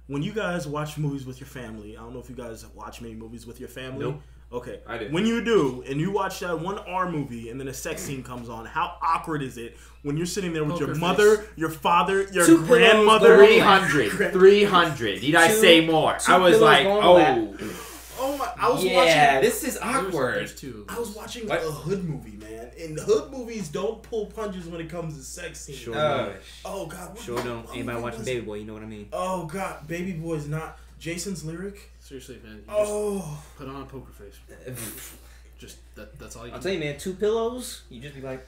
When you guys watch movies with your family, I don't know if you guys watch many movies with your family. Nope. Okay. I did. When you do, and you watch that one R movie, and then a sex scene comes on, how awkward is it when you're sitting there with your mother, your father, your grandmother? 300. Need I say more? I was like, oh my! I was watching. Yeah, this is awkward. I was watching a hood movie, man. And hood movies don't pull punches when it comes to sex scenes. Sure don't. Oh God. Sure don't. Anybody watching Baby Boy, you know what I mean? Oh God, Baby Boy's not Jason's lyric. Seriously, man. Just put on a poker face. Just that's all you. I'll tell you, man. 2 pillows. You just be like.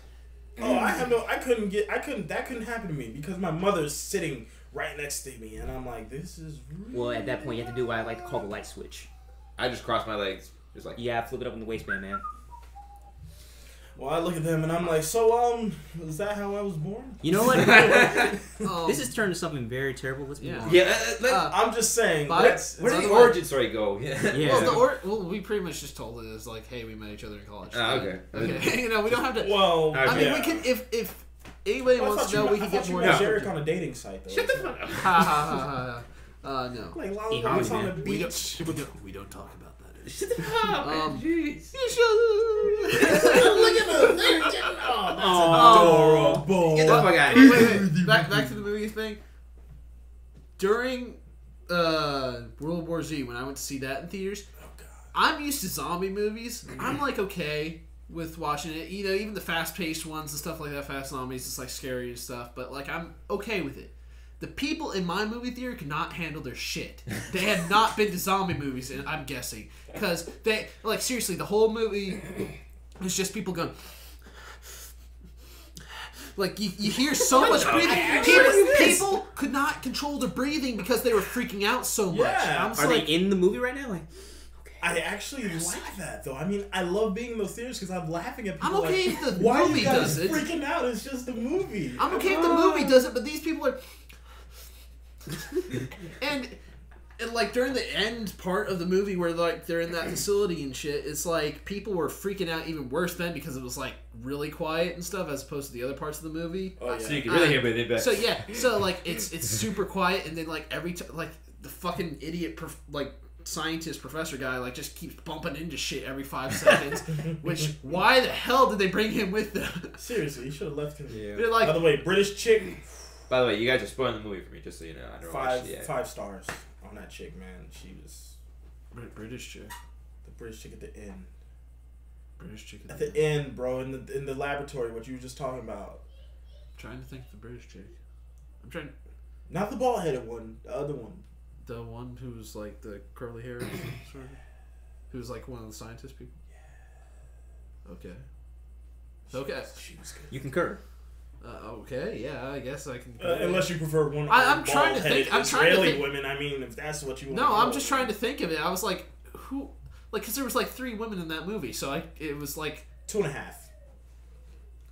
Oh, that couldn't happen to me because my mother's sitting right next to me, and I'm like, this is really Well, at that point, you have to do what I like to call the light switch. I just cross my legs. Just like Yeah, flip it up in the waistband, man. Well, I look at them and I'm like, so, is that how I was born? You know what? Um, This has turned to something very terrible. Let's move Yeah. on. yeah. I'm just saying. But- Where did the Otherwise- origin story go? Yeah. Yeah. Well, we pretty much just told it as like, hey, we met each other in college. Okay. Okay. You know, we don't have to. Well, I mean, yeah. we can if anybody Well, I wants thought to know, you we can get more. met info. Jarek on a dating site, though. Shut the fuck up. Ha ha ha ha. No. Like, He lollipops hungry, on the man. beach. We don't talk about that. Shut the fuck up, man. Jeez. You should. Look at them. They're getting that's Oh. adorable. Get the fuck out of here. Wait. Back to the movie thing. During World War Z, when I went to see that in theaters, Oh, God. I'm used to zombie movies. I'm like okay with watching it. You know, even the fast-paced ones and stuff like that, fast zombies, it's like scary and stuff. But like, I'm okay with it. The people in my movie theater could not handle their shit. They had not been to zombie movies, and I'm guessing because they like seriously the whole movie was just people going. Like you hear so much breathing. People could not control their breathing because they were freaking out so much. Yeah. I'm just Are like, they in the movie right now? Like, I actually like that, though. I mean, I love being in those theaters because I'm laughing at people I'm okay like, if the why movie you guys does it. freaking out? It's just a movie. I'm okay if the movie does it, but these people are. and like during the end part of the movie where like they're in that facility and shit, it's like people were freaking out even worse then because it was like really quiet and stuff as opposed to the other parts of the movie. Oh, yeah. So you can really hear me. They So yeah, so like it's super quiet and then like every time like the fucking idiot scientist professor guy like just keeps bumping into shit every 5 seconds. Which why the hell did they bring him with them? Seriously, you should have left him. Yeah. They're like By the way, British chick, By the way, you guys are spoiling the movie for me, just so you know. I don't watch it yet. 5 stars on that chick, man. She was British chick. the British chick at the end. British chick. At the end, bro, in the laboratory, what you were just talking about. I'm trying to think of the British chick. I'm trying. Not the bald-headed one, the other one. The one who's like the curly hair, sort of, who's like one of the scientist people. Okay. Okay. She was good. you concur. Okay. Yeah, I guess I can. Unless you prefer one. I'm trying to bald-headed think- I'm trying to Israeli think- women. I mean, if that's what you want. No, I'm just trying to think of it. I was like, who? Like, because there was like 3 women in that movie, so it was like 2.5.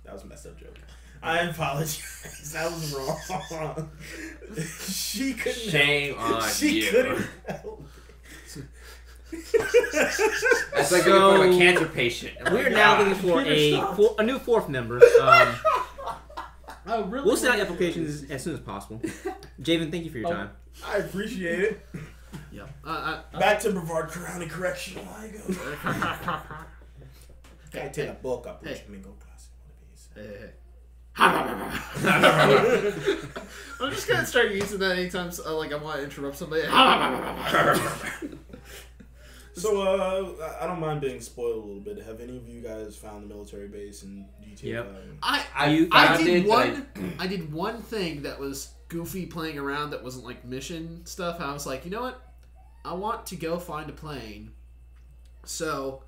That was a messed up joke. I apologize. That was wrong. She couldn't. Shame on She you. couldn't help. That's like going for a cancer patient. Oh my We're now God. looking for a new 4th member. oh really? We'll send out applications as soon as possible. Javen, thank you for your time. I appreciate it. Yeah. Back to Brevard County Correctional. I go. Gotta take a book up. Hey. Go class. Hey. I'm just gonna start using that anytime like I want to interrupt somebody. So, I don't mind being spoiled a little bit. Have any of you guys found the military base in GTA? Yep. I did one thing that was goofy playing around that wasn't like mission stuff. I was like, you know what? I want to go find a plane. So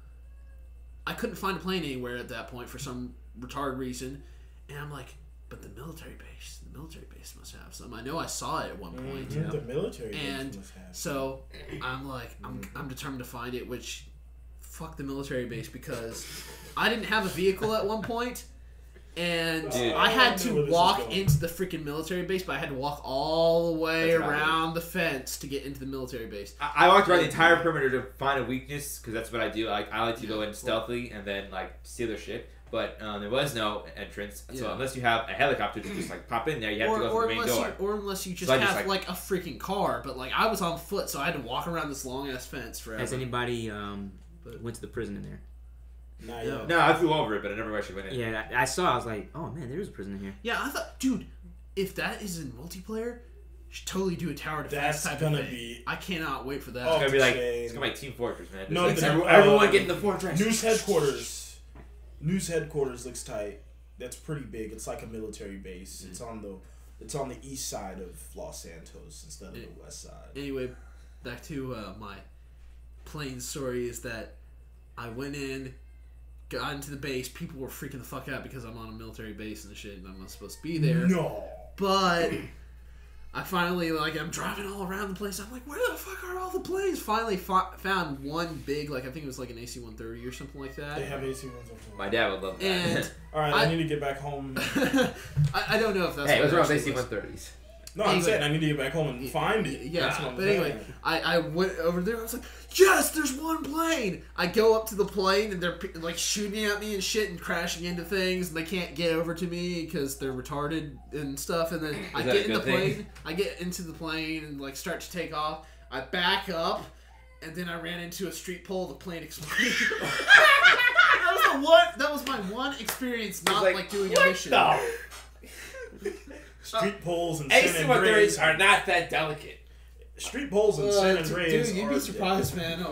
I couldn't find a plane anywhere at that point for some retarded reason. And I'm like, but the military base must have some. I know I saw it at one point. Mm-hmm. The military base And must have. so I'm like, I'm determined to find it, which fuck the military base because I didn't have a vehicle at one point. And Dude. I had I know to where this is walk going. into the freaking military base, but I had to walk all the way That's not around the fence to get into the military base. I walked around the entire perimeter to find a weakness because that's what I do. I like to go in stealthily and then like steal their shit. But there was no entrance, so Yeah. unless you have a helicopter to just like pop in there, you have to go through the main door. or unless you just So I just, have like- like a freaking car. But like I was on foot, so I had to walk around this long ass fence forever. Has anybody went to the prison in there? Nah, No. yeah. No, I flew over it, but I never actually went in. Yeah, I saw. I was like, oh man, there is a prison in here. Yeah, I thought, dude, if that is in multiplayer, you should totally do a tower defense That's type gonna of thing. be- I cannot wait for that. Oh, It's gonna be like Shame. it's gonna be like Team Fortress, man. No, Just like, the- everyone get in the fortress. News headquarters. News headquarters looks tight. That's pretty big. It's like a military base. It's on the east side of Los Santos instead of the west side. Anyway, back to my plane story is that I went in, got into the base. People were freaking the fuck out because I'm on a military base and shit, and I'm not supposed to be there. No. But I finally, like, I'm driving all around the place. I'm like, where the fuck are all the planes? Finally found one big, like, I think it was like an AC-130 or something like that. They have AC-130. My dad would love that. And all right, I need to get back home. I don't know if that's hey, what's wrong with actually AC-130s? No, I'm saying I need to get back home and find it. Yeah, That's what I'm but saying. anyway, I went over there. I was like, yes, there's one plane. I go up to the plane, and they're like shooting at me and shit and crashing into things, and they can't get over to me because they're retarded and stuff. And then I get in the plane. I get into the plane and like start to take off. I back up, and then I ran into a street pole. The plane exploded. That was my one experience not like doing a mission. Street poles and San AC-130s are not that delicate. Street poles and San Andreas. Dude, you'd be surprised, man.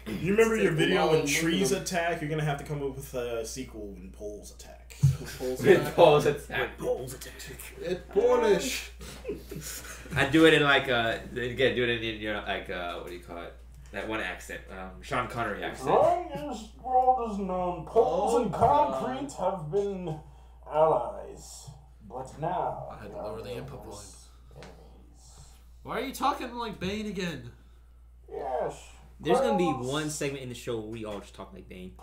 You remember your video when trees attack? You're gonna have to come up with a sequel when poles attack. Poles attack. It's Polish. I do it in like again, do it in like what do you call it? That one accent, Sean Connery accent. Longest world is known. Poles and concrete have been allies, but now I had to lower the input volume. Why are you talking like Bane again? Yes. There's gonna be one segment in the show where we all just talk like Bane.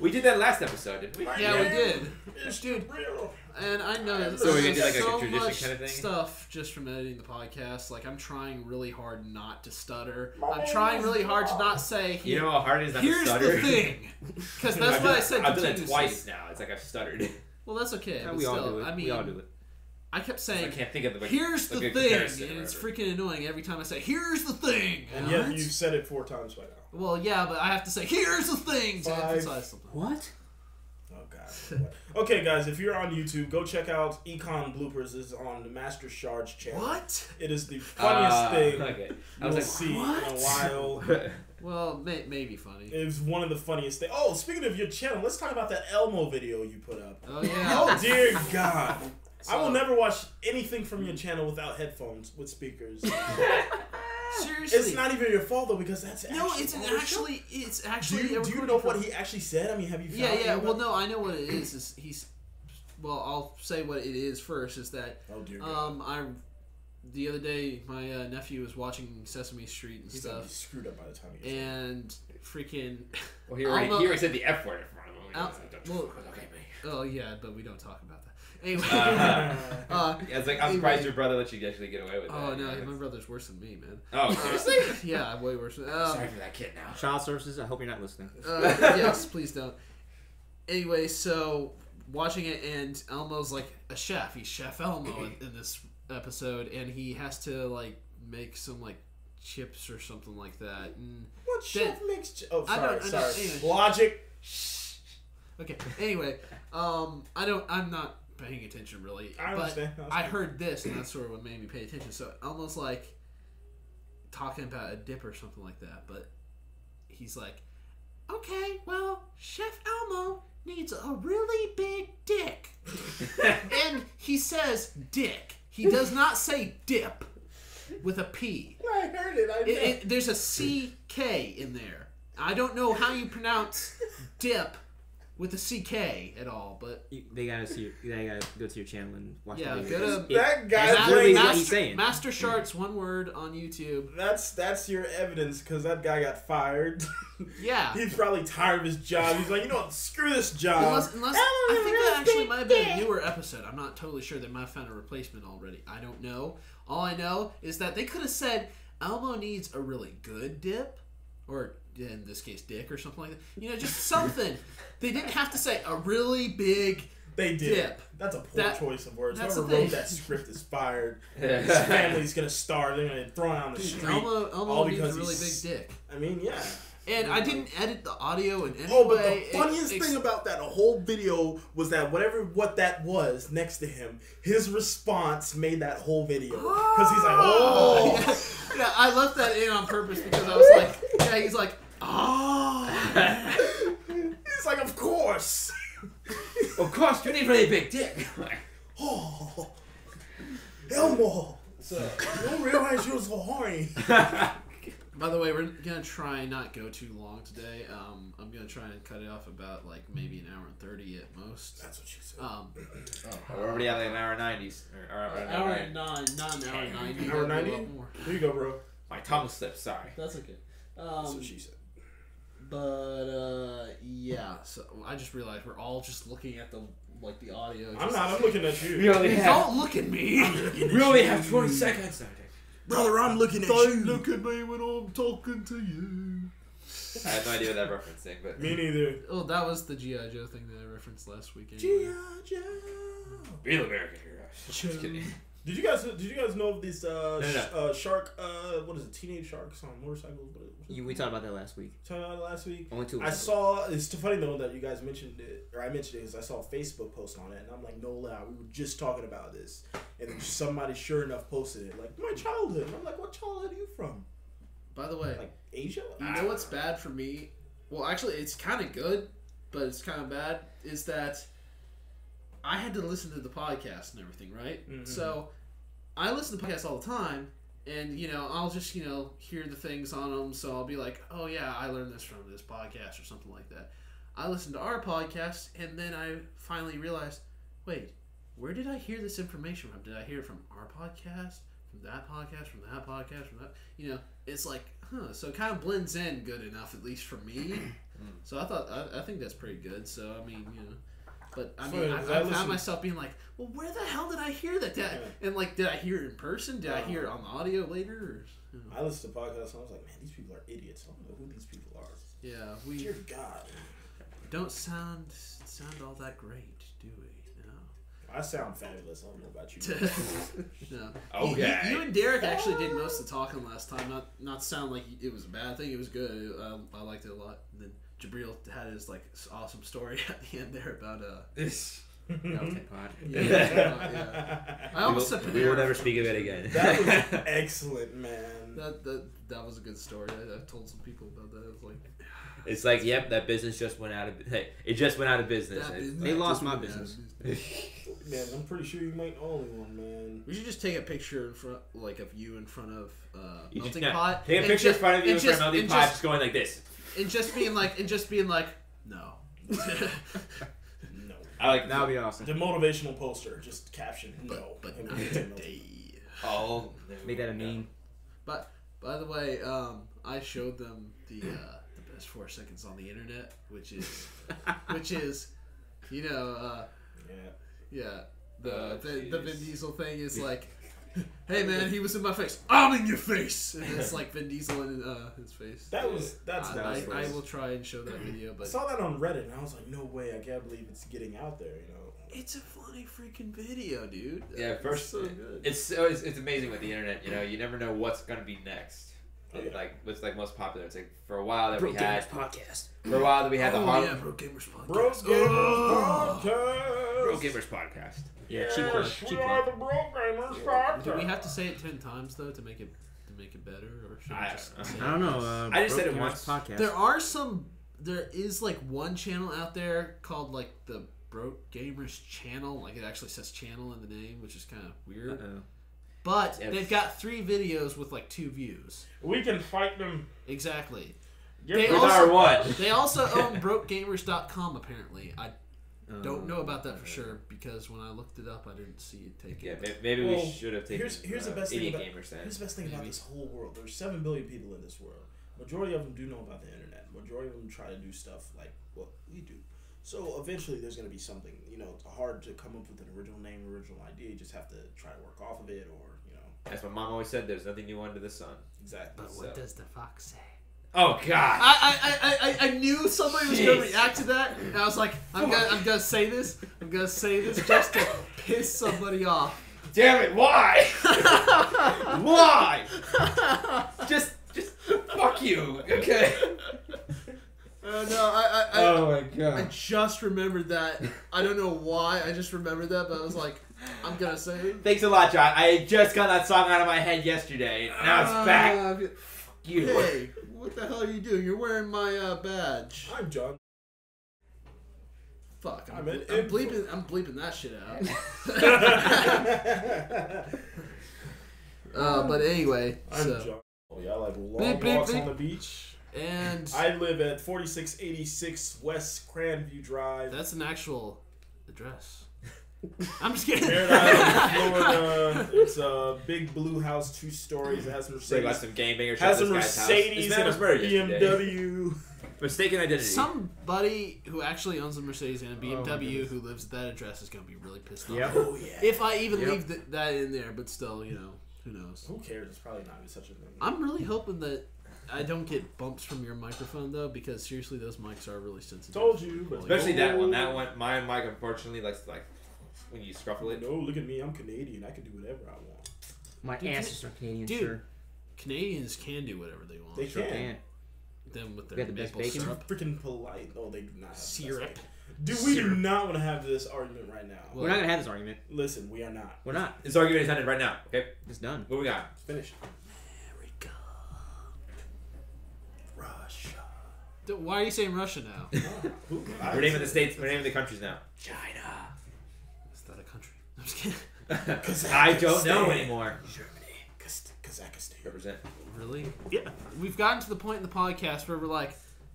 We did that last episode, didn't we? Yeah, we did. It's Dude, real. and I know So we're gonna do like a so tradition much kind of thing? stuff just from editing the podcast. Like, I'm trying really hard not to stutter. I'm trying really hard to not say. You know how hard it is not to Here's stutter? the thing, because that's what I said. I've done it continuously. twice now. It's like I've stuttered. Well, that's okay. But We all still, do it. I mean, We all do it. I kept saying, I can't think of the here's the good thing, comparison and or it's whatever. freaking annoying every time I say, here's the thing. And yet you've said it 4 times by now. Well, yeah, but I have to say, here's the thing to 5. emphasize something. What? Oh god. Okay, guys, if you're on YouTube, go check out Econ Bloopers. It's on the Master Shards channel. What? It is the funniest thing Okay. I you'll was see what? in a while. Well, maybe funny. It's one of the funniest things. Oh, speaking of your channel, let's talk about that Elmo video you put up. Oh, yeah. Oh, dear God. I will So- never watch anything from your channel without headphones, with speakers. Seriously. It's not even your fault, though, because that's actually... No, it's actually. Do you know what he actually said? I mean, have you found Yeah. out Well, about- no, I know what it is. He's. Well, I'll say what it is first. Is that Oh, dear God. the other day my nephew was watching Sesame Street and He's gonna be stuff, screwed up by the time he gets and freaking. Well, he already said the F word in front of him. Well, Okay, man. Oh yeah, but we don't talk about that. Anyway. Yeah, it's like, I'm surprised anyway. your brother let you actually get away with that. Oh you no, know? my brother's worse than me, man. Oh, seriously? Yeah, way worse. Sorry for that kid now. Child services, I hope you're not listening. Yes, please don't. Anyway, so watching it, and Elmo's like a chef. He's Chef Elmo in this episode, and he has to like make some like chips or something like that. And What chef makes... Oh, I sorry, don't- sorry. anyway. Logic. okay. Anyway, I'm not paying attention really. I understand. But I heard this, and that's sort of what made me pay attention. So Elmo's like talking about a dip or something like that, but he's like, okay, well, Chef Elmo needs a really big dick. And he says dick. He does not say dip with a P. I heard it. I know. There's a CK in there. I don't know how you pronounce dip with a CK at all, but They gotta go to your channel and watch yeah, the go video. to That guy's That's literally playing... what he's saying. Master Sharks, one word on YouTube. That's your evidence, because that guy got fired. Yeah. He's probably tired of his job. He's like, you know what, screw this job. Unless I think that actually might have been a newer episode. I'm not totally sure. They might have found a replacement already. I don't know. All I know is that they could have said Elmo needs a really good dip, or in this case, dick or something like that. You know, just something. They didn't have to say a really big They did. dip. That's a poor choice of words. that's Whoever the thing. wrote that script is fired. His family's gonna starve. They're gonna throw him out on the street. Elmo all needs a because really he's- big dick. I mean, yeah. And I didn't edit the audio in any Oh, but way. the funniest thing about that whole video was that what that was next to him, his response made that whole video. Because he's like, oh. Yeah, I left that in on purpose because I was like, yeah, he's like, oh. He's like, of course. Of course, you need a really big dick. Oh. Elmo. So, you don't realize you was so horny. By the way, we're gonna try and not go too long today. I'm gonna try and cut it off about like maybe an hour and 30 at most. That's what she said. We're already at like an hour 90s. Hour and 9, not an hour and 90. Hour 90? There you go, bro. My tongue slipped. Sorry. That's okay. That's what she said. But yeah, so I just realized we're all just looking at the audio. I'm not. I'm looking at you. Don't look at me. We only have 20 seconds. Brother, I'm looking at you. Look at me when I'm talking to you. I have no idea what that referencing, but Me neither. Oh, that was the G.I. Joe thing that I referenced last weekend. G.I. Joe. real American heroes. Just kidding. Did you guys know of these shark? What is it? Teenage sharks on motorcycles? We talked about that last week. Talked about it last week. Only 2 I weeks. saw. It's too funny though that you guys mentioned it, or I mentioned it because I saw a Facebook post on it, and I'm like, no lie, we were just talking about this, and then somebody sure enough posted it, like my childhood. And I'm like, what childhood are you from? By the way, Like Asia? you know what's bad for me? Well, actually, it's kind of good, but it's kind of bad. Is that I had to listen to the podcast and everything, right? Mm-hmm. So I listen to podcasts all the time, and I'll just hear the things on them. So I'll be like, oh yeah, I learned this from this podcast or something like that. I listened to our podcast, and then I finally realized, wait, where did I hear this information from? Did I hear it from our podcast? From that podcast? From that podcast? From that? It's like, so it kind of blends in good enough, at least for me. So I think that's pretty good. So I mean, but I mean, I found myself being like, well, where the hell did I hear that? And like, did I hear it in person? Did I hear it on the audio later? I listened to podcasts and I was like, man, these people are idiots. I don't know who these people are. Yeah, we Dear God, don't sound all that great, do we? I sound fabulous. I don't know about you. No. Okay. You and Derek actually did most of the talking last time. Not sound like it was a bad thing. It was good. I liked it a lot. And then Jabril had his like awesome story at the end there about This. yeah. I almost said we will never speak of it again. That was excellent, man. That was a good story. I told some people about that. It was like, it's like, yep, that business just went out of. Hey, it just went out of business. They lost my business. Man, I'm pretty sure you ain't the only one, man. we should just take a picture in front, like of you in front of You melting just- pot. Take a and picture in just- front of you and in front of just- melting and pot, just- just going like this. and just being like, no. No. I like That would be awesome. The motivational poster, just caption no. But And not we get to know. today. Oh, Make that a meme. But by the way, I showed them the best 4 seconds on the internet, which is Yeah. the Vin jeez. Diesel thing is like, hey man, he was in my face. I'm in your face, and it's like Vin Diesel in his face. That's I will try and show that video, I but saw that on Reddit and I was like, no way, I can't believe it's getting out there, it's a funny freaking video, dude. Yeah, first so good. It's amazing with the internet. You never know what's gonna be next. Oh, yeah. Like what's like most popular. It's like for a while that Bro we had Gamers podcast. the Harlem Bro Gamers podcast. Bro Gamers Podcast. Bro Gamers podcast. Yeah, cheap plug. Cheap We plug. are the Bro Gamers Podcast. Do we have to say it 10 times though to make it better, or should we I just don't say know. it? I don't know. I just said it Gamers once. Podcast. There is like one channel out there called like the Broke Gamers channel. Like it actually says channel in the name, which is kind of weird. Uh-oh. But Yes. they've got 3 videos with like 2 views. We can fight them. Exactly. Get They rid With of our one. They also own BrokeGamers.com apparently. I don't know about that for Oh. sure because when I looked it up, I didn't see it taken. Yeah, maybe Well, we should have taken. here's the best thing Idiot about- Gamers then. Here's the best thing about Maybe. this whole world. There's 7 billion people in this world. Majority of them do know about the internet. Majority of them try to do stuff like what we do. So eventually there's going to be something, it's hard to come up with an original name, original idea. You just have to try to work off of it or, That's what Mom always said. There's nothing new under the sun. Exactly. But what does the fox say? Oh God! I knew somebody was going to Jeez. react to that, and I was like, I'm gonna say this. I'm gonna say this just to piss somebody off. Damn it! Why? Why? Just fuck you. Okay. No, my I God! just remembered that. I don't know why. I just remembered that, but I was like, I'm gonna say it. Thanks a lot, John. I just got that song out of my head yesterday. Now it's back. You. Hey, what the hell are you doing? You're wearing my badge. I'm John. Fuck, I'm I'm an bleeping that shit out. But anyway, I'm so John. y'all like long Beep, beep, walks beep. on the beach? And I live at 4686 West Grandview Drive. that's an actual address. I'm just kidding. Merritt Island, Florida. It's a big blue house, 2 stories. It has some Say about Mercedes. some gangbangers. Has some this guy's house. Mercedes His man and a was murdered yesterday. BMW. Mistaken identity. Somebody who actually owns a Mercedes and a BMW who lives at that address is going to be really pissed off. Yep. Oh yeah. If I even leave that in there, but still, who knows? Who cares? It's probably not even such a thing. I'm really hoping that I don't get bumps from your microphone, though, because seriously, those mics are really sensitive. Told you, but Especially that one. That one. My mic, unfortunately, likes to, like, when you scruffle it. No, look at me. I'm Canadian. I can do whatever I want. My ancestors are Canadian, Dude. sure. Canadians can do whatever they want. They Sure can. can. Them with We their got the best maple bacon. syrup. Freaking polite. Oh, they do not have Syrup. Dude, we do not want to have this argument right now. Well, We're not gonna have this argument. Listen, we are not. We're not. This argument is ended right now. Okay, It's done. what we got? Finish. America. Russia. Why are you saying Russia now? We're naming the states. We're naming the countries now. China. Is that a country? I'm just kidding. I don't know anymore. Germany. Kazakhstan. Represent. Really? Yeah. We've gotten to the point in the podcast where we're like,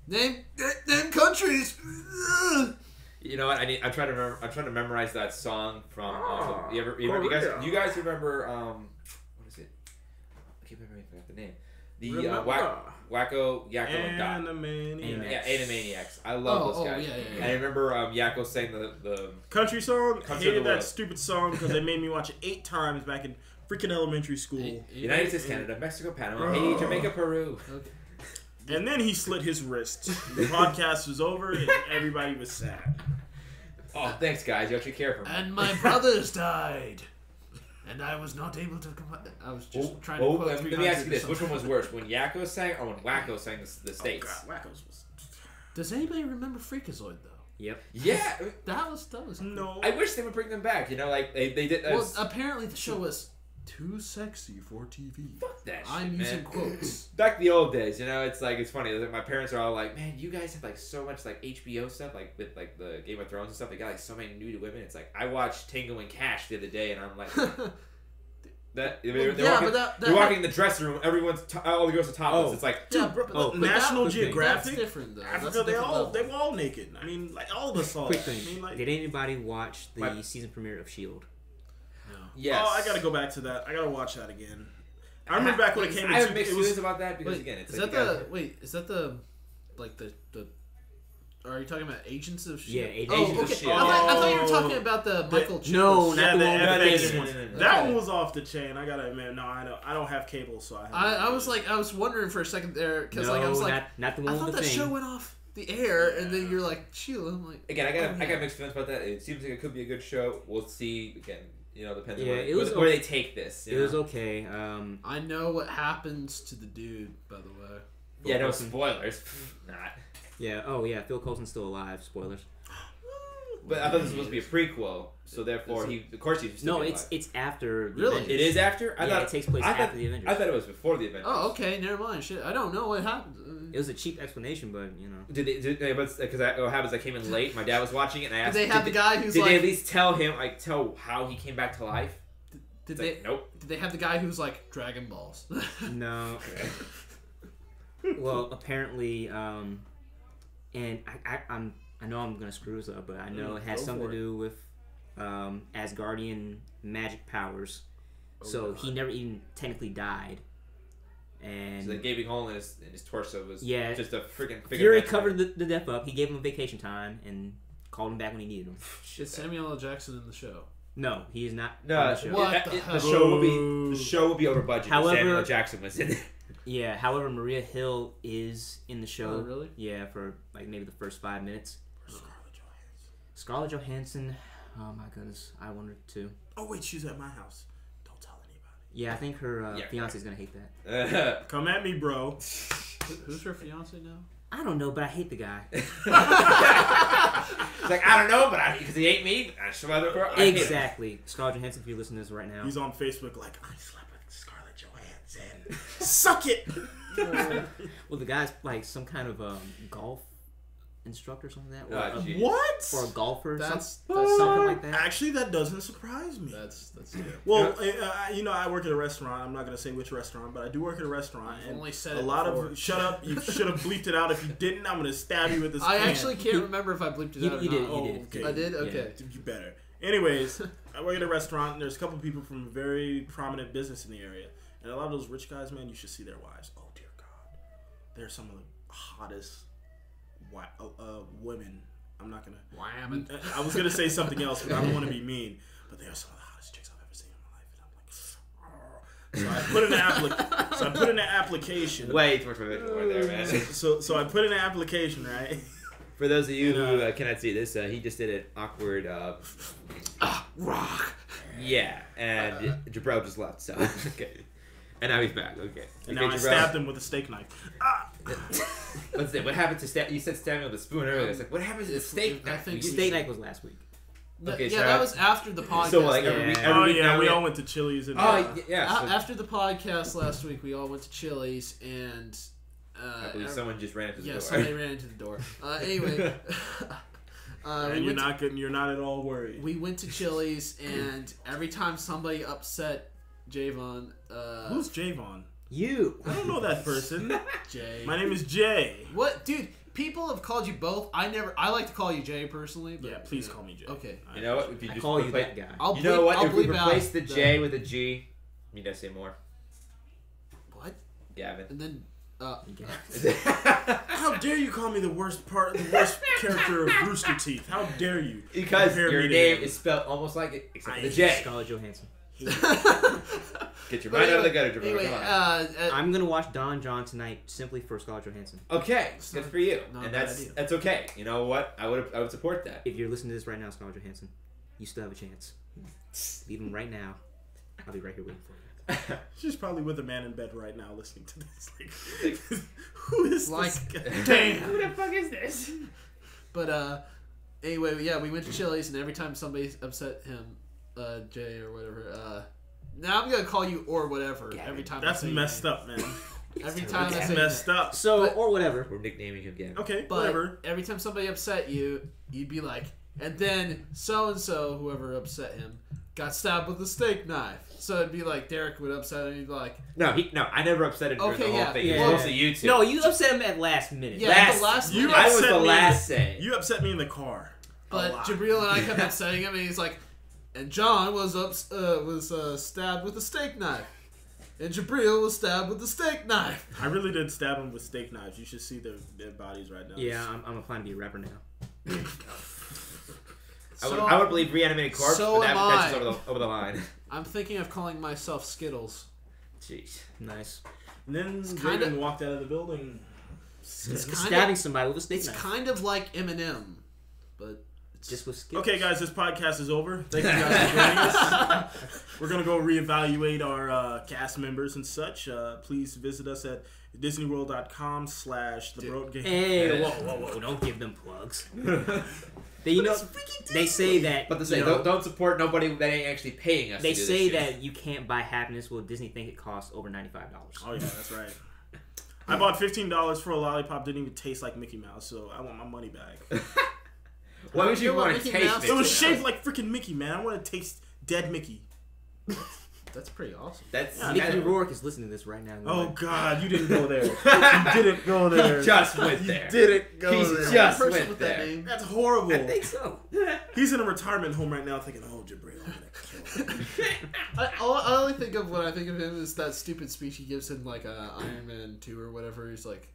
name countries. You know what? I'm trying to remember. I'm trying to memorize that song from. You guys remember? What is it? I can't remember. I forgot the name. The Wacko, Yakko, and Dot. Animaniacs. Yeah, Animaniacs. I love those guys. Yeah. I remember Yakko sang the Country song. I Country of hated the that World. stupid song because they made me watch it 8 times back in freaking elementary school. United States, Canada, Mexico, Panama, Haiti, Jamaica, Peru. Okay. And then he slit his wrist. The podcast was over and everybody was sad. Oh, thanks, guys. You actually care for me. And my brothers died. And I was not able to come. I was just trying to quote let 300 me ask you this: or which one something. was worse, when Yakko sang or when Wacko sang the states? Oh, God, Wackos was... Does anybody remember Freakazoid though? Yep. Yeah, That was cool. No. I wish they would bring them back. You know, like they did. Well, apparently the show was too sexy for TV. Fuck that shit, I'm man. using quotes. Back the old days, you know, it's like it's funny. Like, my parents are all like, "Man, you guys have like so much like HBO stuff, like with like the Game of Thrones and stuff. They got like so many nude women." It's like I watched Tango and Cash the other day, and I'm like, "That they're walking in the dressing room. Everyone's all the girls are topless. Oh. It's like, Yeah, Bro, but National that- Geographic, That's different though. Africa, That's a they different were all naked. I mean, like all of us saw Quick that. thing. I mean, like, Did anybody watch the My- season premiere of S.H.I.E.L.D.? yes. Oh, I gotta go back to that. I gotta watch that again. I remember back when it came I have into mixed it was feelings about that because Wait, again, it's is like that you gotta- the wait? Is that the like the? Are you talking about Agents of Yeah, S.H.I.E.L.D.? Agents Oh, of okay. S.H.I.E.L.D. I thought you were talking about the Michael. No, Chiklis. not the one with the FX face. one. That Okay. one was off the chain. I gotta admit, no, I don't have cable, so I. I was wondering for a second there because I was like, not the I one thought with that the thing. show went off the air, and then you're like, Sheila. I'm like, Again, I yeah. got mixed feelings about that. It seems like it could be a good show. We'll see. Again, you know, depends on Yeah, where, it was where okay. they take this. It was okay. I know what happens to the dude, by the way. Yeah, no Coulson. spoilers. Not. Yeah. Oh yeah. Phil Coulson's still alive. Spoilers. But I thought this was supposed to be a prequel, so therefore of course he's still No, be it's alive. it's after. The Really? Avengers. It is after. I Yeah, thought it takes place after the Avengers. I thought it was before the Avengers. Oh, okay, never mind. Shit, I don't know what happened. It was a cheap explanation, but you know. Did they? Because what happens? I came in late. My dad was watching it, and I asked. Did they have the guy who's Did like? they at least tell him tell how he came back to life? Did It's they? like, nope. Did they have the guy who's like Dragon Balls? No. Well, apparently, and I know I'm gonna screw this up, but I know it has Go something for to do with Asgardian magic powers. So he never even technically died. And So the gaping hole in his torso was just a freaking figure. Fury of covered the death up. He gave him vacation time and called him back when he needed him. Is Samuel L. Jackson in the show? No, he is not. No, on the show. What the show will be over budget. However- Samuel L. Jackson was in it. Yeah, however, Maria Hill is in the show. Oh, really? Yeah, for like maybe the first 5 minutes. Scarlett Johansson. Oh my goodness, I wondered too. Oh wait, she's at my house. Don't tell anybody. Yeah, I think her Yeah, fiance's gonna hate that. Come at me, bro. Who's her fiance now? I don't know, but I hate the guy. It's like, I don't know, but because he ate me, I should other girl. I hate him. Exactly. Scarlett Johansson, if you're listening to this right now. He's on Facebook like, I slept with Scarlett Johansson. Suck it. Well, the guy's like some kind of golf instructor or something like that, or, Jeez. What? or a golfer, That's something like that. Actually, that doesn't surprise me. That's Well, I work at a restaurant. I'm not going to say which restaurant, but I do work at a restaurant. You've And only said a it lot before. of shut up. You should have bleeped it out. If you didn't, I'm going to stab you with this. I can. actually can't remember if I bleeped it You out or did. not. You did. okay. I did? Yeah. Okay. You better. Anyways, I work at a restaurant. And there's a couple people from a very prominent business in the area, and a lot of those rich guys, man, you should see their wives. Oh dear God, they're some of the hottest women. I'm not gonna. Whammon. I was gonna say something else, but I don't want to be mean. But they are some of the hottest chicks I've ever seen in my life, and I'm like, so I put in an application. Way too much more there, man. So I put in an application, right? For those of you who cannot see this, he just did an awkward Rock. yeah, and Jabril just left, so okay. And now he's back, okay. And Okay, now I Jabril. stabbed him with a steak knife. Ah! What's that? What happened to stab? You said stab me with a spoon earlier. It's like, what happened to the steak I knife? think The steak night was last week. Okay, yeah, so that was after the podcast. So like every week, Oh every week yeah, now we all went to Chili's and yeah. So After the podcast last week, we all went to Chili's and I believe someone just ran into the yeah, door. somebody ran into the door. Anyway, and you're not at all worried. we went to Chili's and every time somebody upset Javon, Who's Javon? You. I don't know that person. Jay. My name is Jay. What, dude? People have called you both. I like to call you Jay personally. But, Yeah, please call me Jay. Okay. You know what? If you I just call you replace- that guy. I'll You know bleep- what? I'll If we bleep out replace the J with a G, you need to say more. What? Gavin. And then How dare you call me the worst character of Rooster Teeth? How dare you? Because Compare your me to name him. is spelled almost like it, except for the I- J. Scarlett Johansson. Get your mind out of the gutter, Jabril. Anyway, Come on. I'm gonna watch Don John tonight simply for Scarlett Johansson. Okay, good for you, not a and bad idea. that's okay. You know what? I would support that. If you're listening to this right now, Scarlett Johansson, you still have a chance. Leave him right now. I'll be right here waiting for you. She's probably with a man in bed right now listening to this. Like, who is Like, this guy? damn. Who the fuck is this? But anyway, yeah, we went to Chili's, and every time somebody upset him, Jay or whatever, now I'm gonna call you or whatever every time. That's I say messed your up, man. name. Every time I That's say your messed name. up. So, But- or whatever. We're nicknaming him Gavin. Okay, But whatever. every time somebody upset you, you'd be like, and then so and so, whoever upset him, got stabbed with a steak knife. So it'd be like Derek would upset him, and he'd be like, No, I never upset him during Okay, the whole yeah. thing. Yeah. It was mostly you two. No, you upset him at last minute. yeah, Last- the last you minute. I was upset the me last say. You upset me in the car. A But lot. Jabril and I kept upsetting him, and he's like, and John was stabbed with a steak knife, and Jabril was stabbed with a steak knife. I really did stab him with steak knives. You should see their bodies right now. Yeah, I'm applying to be a rapper now. I would believe reanimated corpse, so but that am catches I. over the line. I'm thinking of calling myself Skittles. Jeez. Nice. And then kinda- Dragon walked out of the building. Stabbing somebody with a steak It's knife. kind of like Eminem, but it's Just with skills. Okay, guys, this podcast is over. Thank you guys for joining us. We're going to go reevaluate our cast members and such. Please visit us at disneyworld.com/thebroadgame. Hey, whoa. Don't give them plugs. They say that. But to say, you know, don't support nobody that ain't actually paying us. they to do say this shit. that you can't buy happiness. Well, Disney think it costs over $95. Oh, yeah, that's right. I bought $15 for a lollipop. Didn't even taste like Mickey Mouse, so I want my money back. Why would you You want want to Mickey taste Mouse? it? It was shaped like freaking Mickey, man. I want to taste dead Mickey. that's pretty awesome. That's Mickey Rourke is listening to this right now. Oh, God, you didn't go there. You didn't go there. He just went You there. didn't go He's there. just Person went with that there. name. That's horrible. I think so. He's in a retirement home right now thinking, oh, Jabril, I'm going to kill him. I only think of when I think of him is that stupid speech he gives in like Iron Man 2 or whatever. He's like,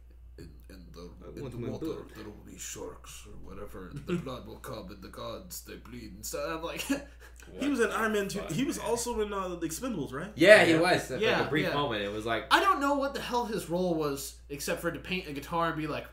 in the water there will be sharks or whatever, and the blood will come and the gods they bleed and stuff. I'm like, He was in Iron Man 2. He was also in The Expendables, right? Yeah, he was. For Yeah, like a brief yeah. moment, it was like, I don't know what the hell his role was except for to paint a guitar and be like,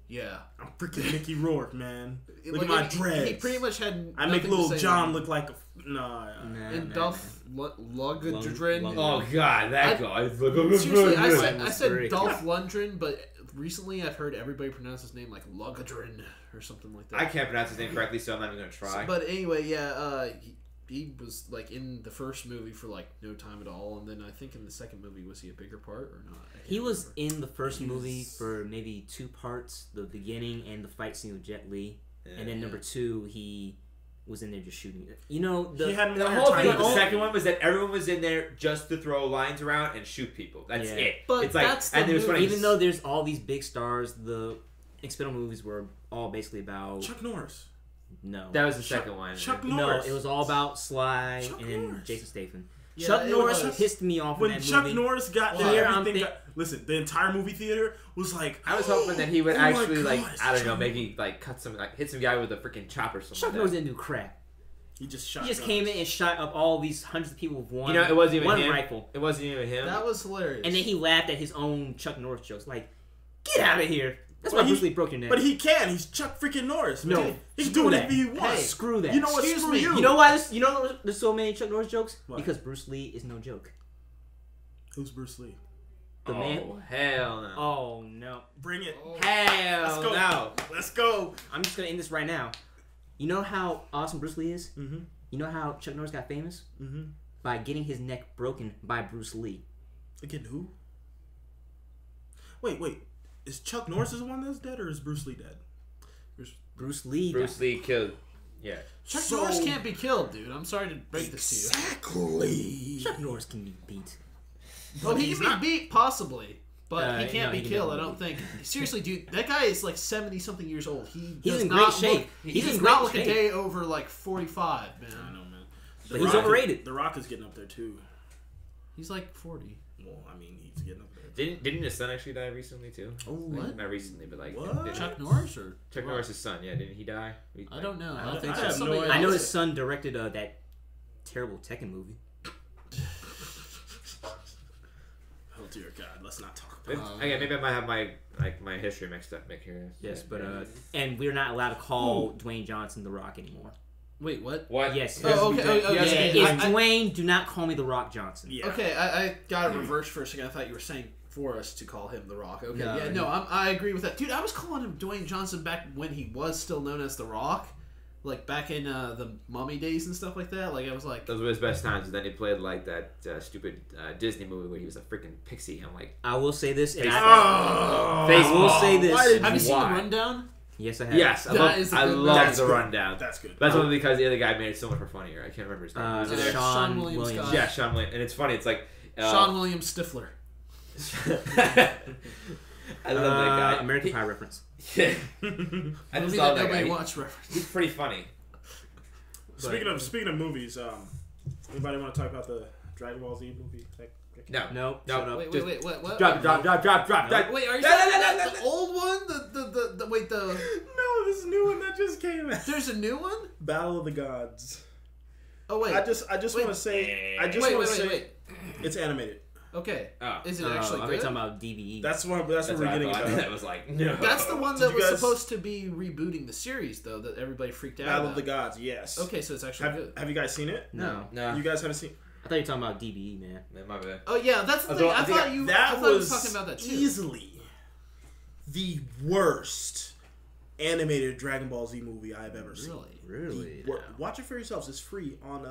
yeah. I'm freaking Mickey Rourke, man. Look Like, at my he dreads. pretty much had. I make nothing to little say John about look like a... Nah. And Dolph Lundgren. oh god, that guy. Seriously, I was said very Dolph Lundgren, but recently I've heard everybody pronounce his name like Lundgren or something like that. I can't pronounce his name correctly, so I'm not even gonna try. But anyway, yeah, he was like in the first movie for like no time at all, and then I think in the second movie was he a bigger part or not? He was in the first movie for maybe 2 parts, the beginning and the fight scene with Jet Li, and then number 2 he was in there just shooting. You know, the whole thing with the second one was that everyone was in there just to throw lines around and shoot people. That's it. But it's like, that's and there's funny, even though there's all these big stars, the Expendable movies were all basically about Chuck Norris. No, that was the second one. Chuck no, Norris. it was all about Sly Chuck and Norris. Jason Statham. Yeah, Chuck Norris was. pissed me off When in that Chuck movie. Norris got there, everything got... Listen, the entire movie theater was like... I was hoping that he would oh my actually, God, like, I don't know, maybe, like, cut some, like, hit some guy with a freaking chopper or something. Chuck like Norris that. didn't do crap. He just shot He just guns. came in and shot up all these hundreds of people with one. You know, it wasn't even one him. rifle. It wasn't even him. That was hilarious. And then he laughed at his own Chuck Norris jokes. Like, get out of here. That's why Well, Bruce Lee broke your neck. But he can. He's Chuck freaking Norris. No, Man. He can screw do that. whatever he wants. Hey, screw that. You know what? Excuse Screw me. you. You know why? You know there's so many Chuck Norris jokes? Why? Because Bruce Lee is no joke. Who's Bruce Lee? The man. Hell no. Oh no. Bring it. Hell Let's go. no. Let's go. I'm just gonna end this right now. You know how awesome Bruce Lee is? Mm-hmm. You know how Chuck Norris got famous? Mm-hmm. By getting his neck broken by Bruce Lee. Again, who? Wait. Is Chuck Norris the one that's dead, or is Bruce Lee dead? Bruce Lee. Bruce Lee killed. Yeah. Chuck Norris can't be killed, dude. I'm sorry to break this to you. Exactly. Chuck Norris can be beat. Well, he can be beat, possibly. But he can't no, be he killed, I can don't think. Seriously, dude, that guy is like 70-something years old. He's in great not shape. Look, he He's does in not great look a shape. day over like 45, man. I know, man. But he's overrated. The Rock is getting up there too. He's like 40. Well, I mean, he's getting up there. Didn't his son actually die recently too? Oh, what? Not recently, but like What? didn't- Chuck Norris or Chuck Norris' son. Yeah, didn't he die? I don't know. I I don't think have so. no idea. I know his son directed that terrible Tekken movie. Oh dear God, let's not talk about Maybe, maybe I might have my history mixed up. Make here. Yes, but and we're not allowed to call Dwayne Johnson The Rock anymore. Wait, what? What? Yes. Oh, okay. Oh, Yes, yeah, It's yeah. Dwayne. Do not call me The Rock Johnson. Yeah. Okay, I got it reversed for a second. I thought you were saying for us to call him The Rock. Okay, No, yeah, no, I agree with that. Dude, I was calling him Dwayne Johnson back when he was still known as The Rock. Like, back in the Mummy days and stuff like that. Like, I was like... Those were his best times. And then he played like that stupid Disney movie where he was a freaking pixie. I'm like, I will say this. And Oh, I will say this. Why did Have you seen The Why? Rundown? Yes, I have. yes, That is a I good love movie. That's the good. rundown. That's good. That's only because the other guy made it so much more funnier. I can't remember his name. Uh, Is it- Sean William Williams. Scott. yeah, Sean Williams. And it's funny. It's like Sean William Stifler. I love that guy. American Pie reference. Yeah. I Movie just that love that nobody guy. watched reference. He's pretty funny. Speaking of movies, anybody want to talk about the Dragon Ball Z movie? No. No. No. Shut up. Wait, what? Drop. Wait, are you talking about the old one? The No, this new one that just came out. there's a new one? Battle of the Gods. Oh wait. I just want to say. I just want to say. It's animated. Okay. Oh. Is it actually I'm good? talking about DVE. That's what we're getting about. That was like no. That's the one Did that you was guys- supposed to be rebooting the series, though, that everybody freaked out Battle about. of the Gods. Yes. Okay, so it's actually good. Have you guys seen it? no. No. You guys haven't seen. I thought you were talking about DVE, man. Man, my bad. Oh yeah, that's the I thing. thought- I I think thought you. I That thought you were was talking about that too. easily the worst animated Dragon Ball Z movie I have ever seen. Really? Really? Watch it for yourselves. It's free on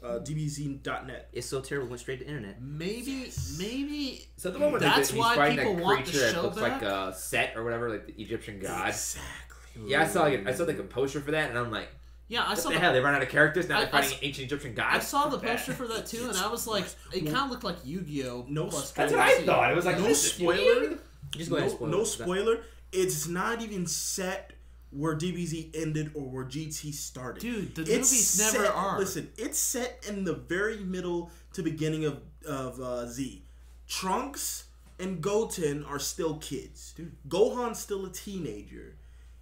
dbz.net. It's so terrible. It went straight to internet. Maybe. Is that the one where That's he's why fighting people that want the creature that show looks back? like a Set or whatever, like the Egyptian god? Exactly. Yeah, I saw like a poster for that, and I'm like, Yeah, I what saw the hell? They run out of characters now. I- They're fighting I- an ancient Egyptian I god. saw the poster for that too, and I was like, it kind of looked like Yu-Gi-Oh. No, plus That's Dragon what Ball I Z. thought. It was like No this is spoiler. weird. Just go ahead and spoil No it. spoiler. It's not even set where DBZ ended or where GT started. Dude, the It's movies never set, are. Listen, it's set in the very middle to beginning of Z. Trunks and Goten are still kids. Dude. Gohan's still a teenager.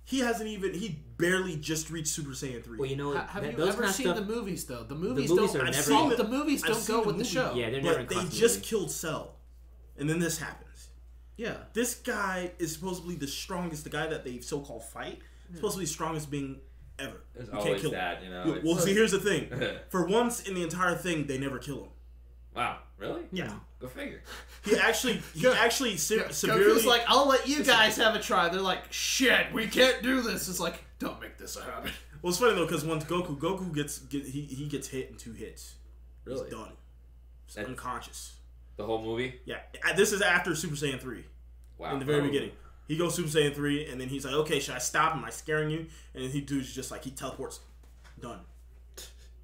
He barely just reached Super Saiyan 3. Well, you know, Have you those ever kind of seen stuff. the movies though? The movies, movies don't. are I've never- seen the movies I've don't seen go the with the movie. show. Yeah, they're never in but they continuity. just killed Cell. And then this happens. Yeah. This guy is supposedly the strongest, the guy that they so-called fight, supposed to be the strongest being ever. There's You can't always kill him. that, you know. Well, it's- see, here's the thing. For once in the entire thing, they never kill him. Wow, really? Yeah. Go figure. He actually severely... Goku's like, I'll let you guys have a try. They're like, shit, we can't do this. It's like, don't make this a habit. Well, it's funny though because once Goku gets hit in 2 hits. Really? He's done. He's unconscious. The whole movie? Yeah. This is after Super Saiyan 3. Wow. In the very beginning. He goes Super Saiyan 3, and then he's like, okay, should I stop? Am I scaring you? And then he dude's just like, he teleports. Done.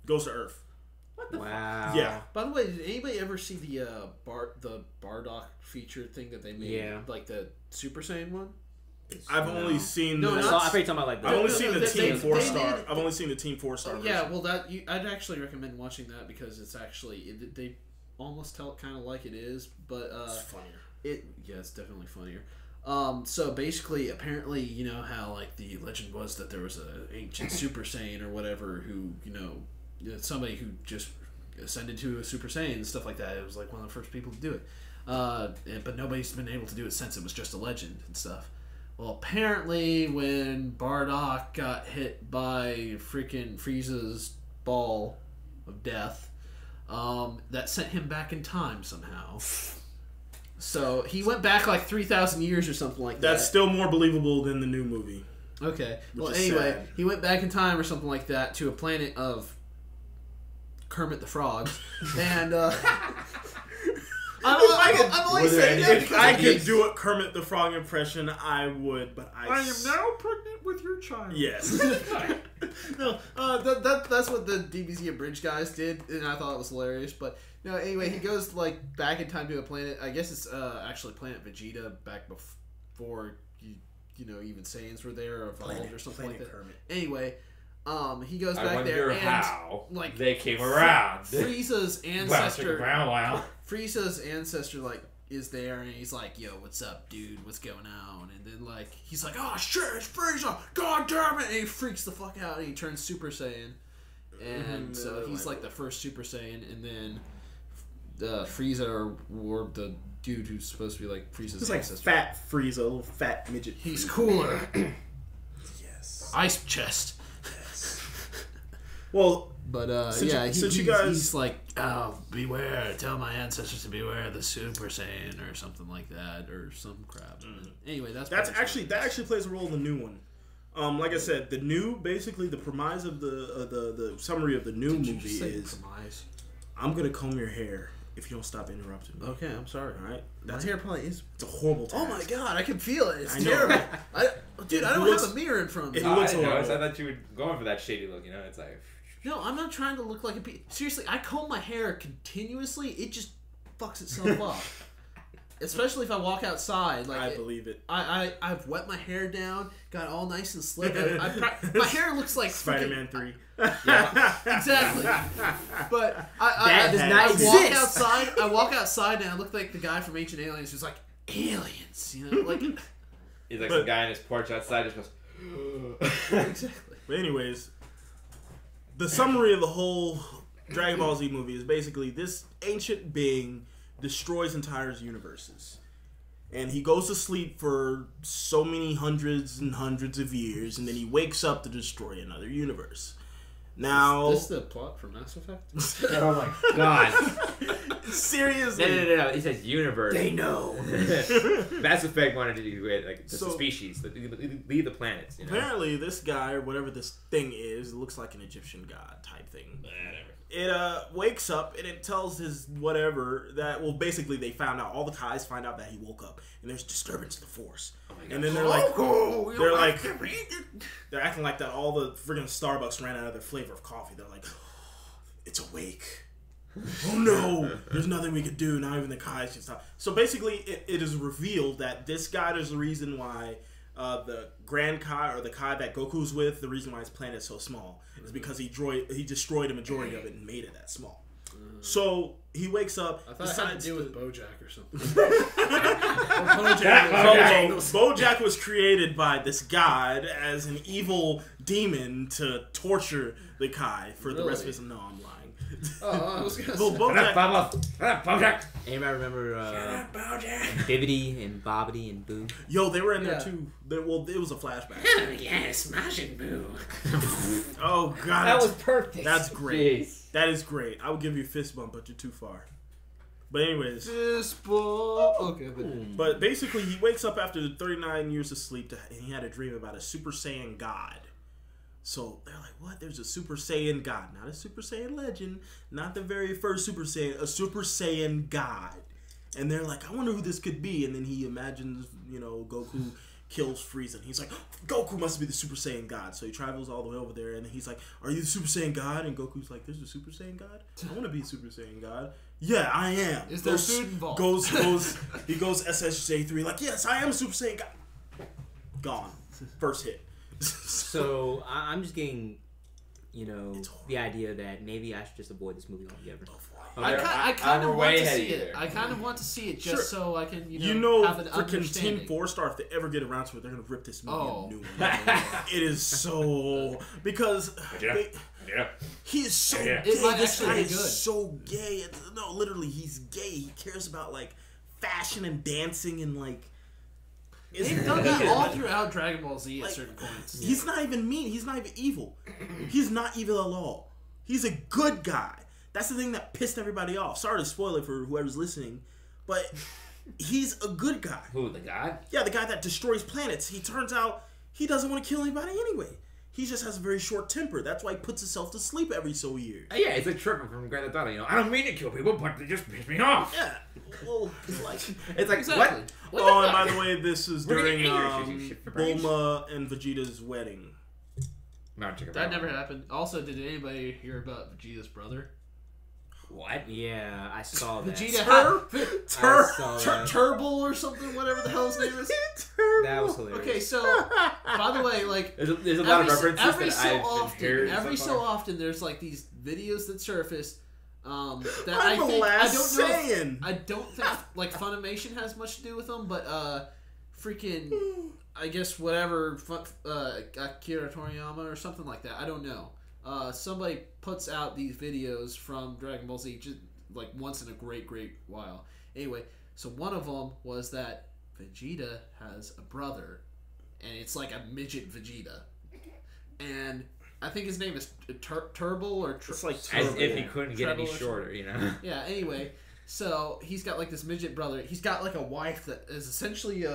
Goes to Earth. Wow. Yeah. By the way, did anybody ever see the Bardock feature thing that they made? Yeah. Like the Super Saiyan one? I've only seen No, I not- thought you were talking about like I've only the, seen the they- Team they 4 did- star. I've only seen the Team 4 star. Yeah, well, I'd actually recommend watching that because it's actually they almost tell it kind of like it is, but it's funnier. It's definitely funnier. So basically, apparently, you know how like the legend was that there was an ancient Super Saiyan or whatever who somebody who just ascended to a Super Saiyan and stuff like that. It was like one of the first people to do it, but nobody's been able to do it since. It was just a legend and stuff. Well, apparently, when Bardock got hit by freaking Frieza's ball of death, that sent him back in time somehow. So he went back like 3,000 years or something like that. That's still more believable than the new movie. Okay. Well, is anyway, sad. he went back in time or something like that to a planet of Kermit the Frog, and I'm only saying that If because I could do a Kermit the Frog impression, I would, but I am now pregnant with your child. Yes. No, that's what the DBZ Abridged guys did, and I thought it was hilarious. But no, anyway, he goes like back in time to a planet. I guess it's actually Planet Vegeta back before even Saiyans were there or evolved or something like that. Kermit. Anyway, he goes I back there wonder and how like they came around. Frieza's ancestor. Wow. Frieza's ancestor like is there and he's like, "Yo, what's up, dude? What's going on?" And then like he's like, "Oh shit, it's Frieza! God damn it!" And he freaks the fuck out and he turns Super Saiyan. And so he's like the first Super Saiyan, and then Frieza or the dude who's supposed to be like Frieza's It's like ancestor. fat Frieza, a little fat midget. He's cooler. Yes. Ice chest. Well, But Since yeah, you guys- he's like, "Oh, beware! Tell my ancestors to beware of the Super Saiyan or something like that, or some crap." Anyway, that actually plays a role in the new one. Like I said, basically the premise of the summary of the new movie is premise. I'm gonna comb your hair if you don't stop interrupting me. Okay, I'm sorry. All right, My hair probably is. it's a horrible task. Oh my god, I can feel it. It's I know. terrible. I It don't looks- have a mirror in front of me. it looks I know. I horrible. thought you were going for that shady look. It's like. No, I'm not trying to look like a seriously, I comb my hair continuously. It just fucks itself up. Especially if I walk outside. Like I believe it. I've wet my hair down, got all nice and slick. My hair looks like Spider-Man 3. Exactly. But That does not I walk exist. outside. I walk outside and I look like the guy from Ancient Aliens who's like, aliens, like He's like some guy on his porch outside just goes. exactly. But anyways, the summary of the whole Dragon Ball Z movie is basically this ancient being destroys entire universes. And he goes to sleep for so many hundreds and hundreds of years, and then he wakes up to destroy another universe. Now... Is this the plot for Mass Effect? Oh my god. seriously. No. He says universe. They know. Mass Effect wanted to do it like just So- the species, leave the planets. Apparently, this guy, or whatever this thing is, it looks like an Egyptian god type thing. Whatever. It wakes up and it tells his whatever that, well, basically they found out, all the Kais find out that he woke up and there's disturbance in the force. Oh my god. And then they're acting like that all the friggin' Starbucks ran out of their flavor of coffee. They're like, it's awake. Oh no, there's nothing we could do. Not even the Kais can stop. So basically, it is revealed that this guy is the reason why the Grand Kai, or the Kai that Goku's with, the reason why his planet is so small is because he destroyed a majority of it and made it that small. So he wakes up. I thought it had to do with BoJack or something. BoJack was created by this god as an evil demon to torture the Kai for the rest of his. No, I'm lying. Oh, I was gonna Well, say. BoJack. Anybody remember Bibbidi and Bobbidi and Boo? Yo, they were in there Yeah. too. Well, it was a flashback. Yes, Majin Buu. Oh god, That was perfect. that's great. Jeez. That is great. I would give you a fist bump, but you're too far. But anyways, Okay, but basically, he wakes up after 39 years of sleep, and he had a dream about a Super Saiyan God, So they're like, what? There's a Super Saiyan God. Not a Super Saiyan legend. Not the very first Super Saiyan. A Super Saiyan God. And they're like, I wonder who this could be. And then he imagines, Goku kills Frieza. And he's like, Goku must be the Super Saiyan God. So he travels all the way over there. And he's like, are you the Super Saiyan God? And Goku's like, there's a Super Saiyan God? I want to be a Super Saiyan God. Yeah, I am. Is there food involved? He goes SSJ3 like, yes, I am a Super Saiyan God. Gone. First hit. So I'm just getting, the idea that maybe I should just avoid this movie altogether. I kind of want to see it. I kind of want to see it just so I can, have an understanding. Team 4-star, if they ever get around to it, they're gonna rip this movie a new one. It is so because he is so gay. This guy is so gay. No, literally, he's gay. He cares about like fashion and dancing and like. They've done that all throughout Dragon Ball Z at certain points. He's not even mean. He's not even evil. He's not evil at all. He's a good guy. That's the thing that pissed everybody off. Sorry to spoil it for whoever's listening, but he's a good guy. Who, the god? Yeah, the guy that destroys planets. He turns out he doesn't want to kill anybody anyway. He just has a very short temper. That's why he puts himself to sleep every so year. Yeah, it's like Tripper from Grand Theft Auto. I don't mean to kill people, but they just piss me off. Yeah. Well, it's like exactly. What? Oh, and by the way, this is during Bulma and Vegeta's wedding. That never happened. Also, did anybody hear about Vegeta's brother? What? Yeah, I saw that. Vegeta Turbo or something, whatever the hell his name is. That was hilarious. Okay, so by the way, like there's a lot of references every that so I've often, been hearing every so so far. often, there's like these videos that surface. That I don't know I don't think like Funimation has much to do with them, but freaking I guess whatever Akira Toriyama or something like that. I don't know. Somebody puts out these videos from Dragon Ball Z just like once in a great while. Anyway, so one of them was that Vegeta has a brother, and it's like a midget Vegeta, and I think his name is Turbo or it's like as if he couldn't get any shorter, Yeah. Anyway, so he's got like this midget brother. He's got like a wife that is essentially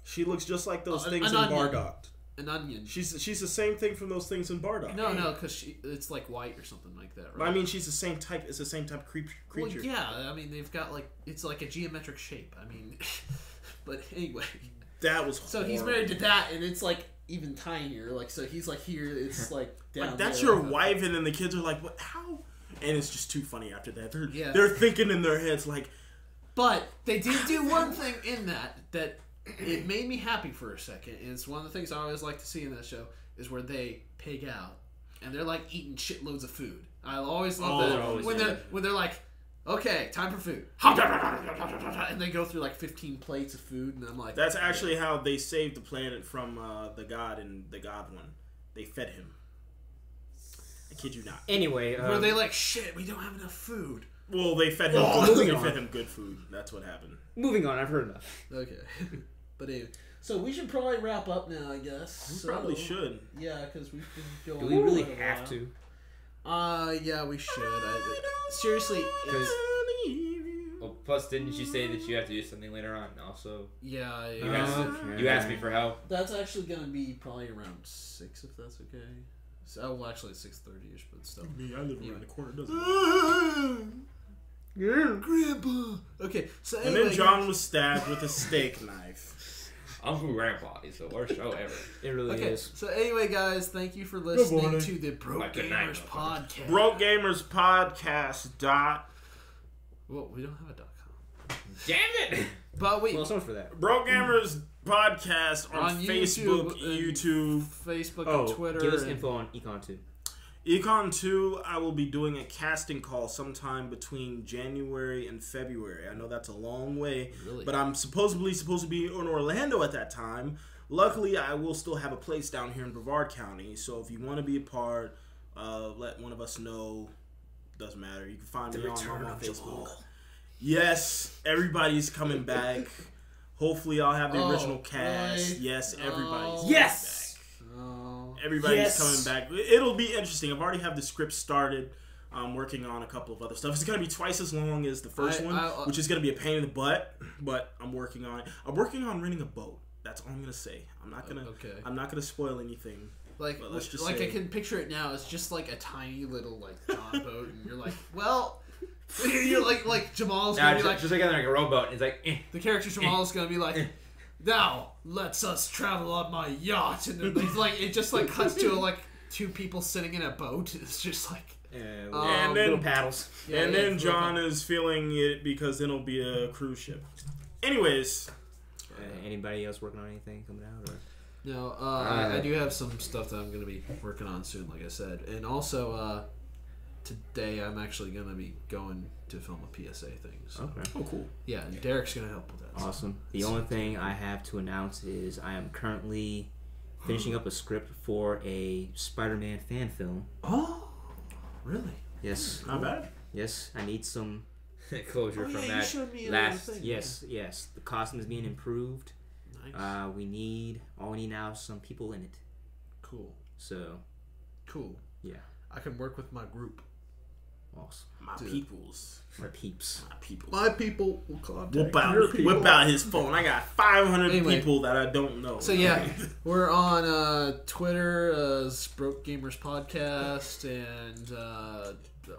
she looks just like those things in Bardock. An onion. She's the same thing from those things in Bardock. No, because it's like white or something like that, right? I mean, she's the same type. It's the same type of creature. Well, yeah. I mean, they've got like it's like a geometric shape. I mean, but anyway, that was so he's married to that, and it's like even tinier. Like so, he's like here. It's like down. Like, that's there, your wife, and then the kids are like, "What? How?" And it's just too funny after that. They're thinking in their heads like. But they did do one thing in that it made me happy for a second, and it's one of the things I always like to see in that show is where they pig out and they're like eating shitloads of food. I always love that when they're like, okay, time for food, and they go through like 15 plates of food, and I'm like, that's actually how they saved the planet from the god in the God one. They fed him. I kid you not. Anyway, were they like, shit, we don't have enough food? Well, they fed him good food. That's what happened. Moving on, I've heard enough. Okay. But anyway, so we should probably wrap up now, I guess. We probably should. Yeah, because we've been going. Do we really have to? Yeah, we should. Seriously. Well, plus, didn't you say that you have to do something later on? Also. Yeah. You asked me for help. That's actually gonna be probably around 6, if that's okay. So, well, actually 6:30ish, but still. Me, I live around the corner, doesn't it? Yeah, Grandpa. Okay, so anyway, and then John was stabbed with a steak knife. Uncle Grandpa is the worst show ever. It really is. So anyway, guys, thank you for listening to the Broke Gamers Podcast. Broke Gamers Podcast. Well, we don't have a .com. Damn it! But well, so much for that. Broke Gamers Podcast on Facebook, YouTube, Facebook, and Twitter. Give us info on Econ 2. Econ 2, I will be doing a casting call sometime between January and February. I know that's a long way, but I'm supposedly supposed to be in Orlando at that time. Luckily, I will still have a place down here in Brevard County, so if you want to be a part, let one of us know. Doesn't matter. You can find me on Facebook. Yes, everybody's coming back. Hopefully, I'll have the original cast. Really? Yes, everybody's coming back. Everybody's coming back. It'll be interesting. I've already have the script started. I'm working on a couple of other stuff. It's going to be twice as long as the first one, which is going to be a pain in the butt, but I'm working on it. I'm working on renting a boat. That's all I'm going to say. I'm not going to spoil anything. Like, But let's just like say- I can picture it now. It's just like a tiny little like John boat, and you're like, well, you're like Jamal's gonna be like just like on like a rowboat. It's like, the character Jamal's gonna be like, now let's us travel on my yacht, and then it's like it just like cuts to like two people sitting in a boat. It's just like. And then- little paddles. Yeah, and yeah, then it's John really is feeling it because then it'll be a cruise ship. Anyways, Anybody else working on anything coming out? Or? No, I do have some stuff that I'm going to be working on soon, like I said. And also, today I'm actually going to be going to film a PSA thing. So. Okay. oh cool. Yeah, and Derek's going to help with that. Awesome. The only thing I have to announce is I am currently finishing up a script for a Spider-Man fan film. Oh, really? Yes. Not bad. Yes, I need some. closure Oh, from yeah, you that showed me last. thing. Yes. The costume is being improved. Nice. All we need now is some people in it. Cool. So, Cool. yeah. I can work with my group. Awesome. My Dude. peoples. My peeps. My people. My people will contact Whip out his phone. I got 500 Anyway. people that I don't know. So yeah, we're on Twitter as Broke Gamers Podcast and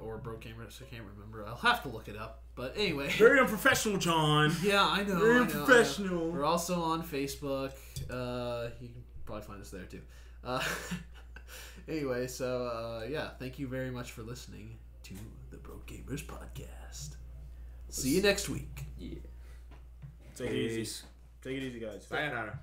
or Broke Gamers. I can't remember. I'll have to look it up. But anyway, Very unprofessional, John. yeah, I know. Very I know. unprofessional. We're also on Facebook. You can probably find us there too. Anyway, so yeah, thank you very much for listening to the Broke Gamers Podcast. See you next week. Yeah. Take it easy. Peace. Take it easy, guys. Sayonara.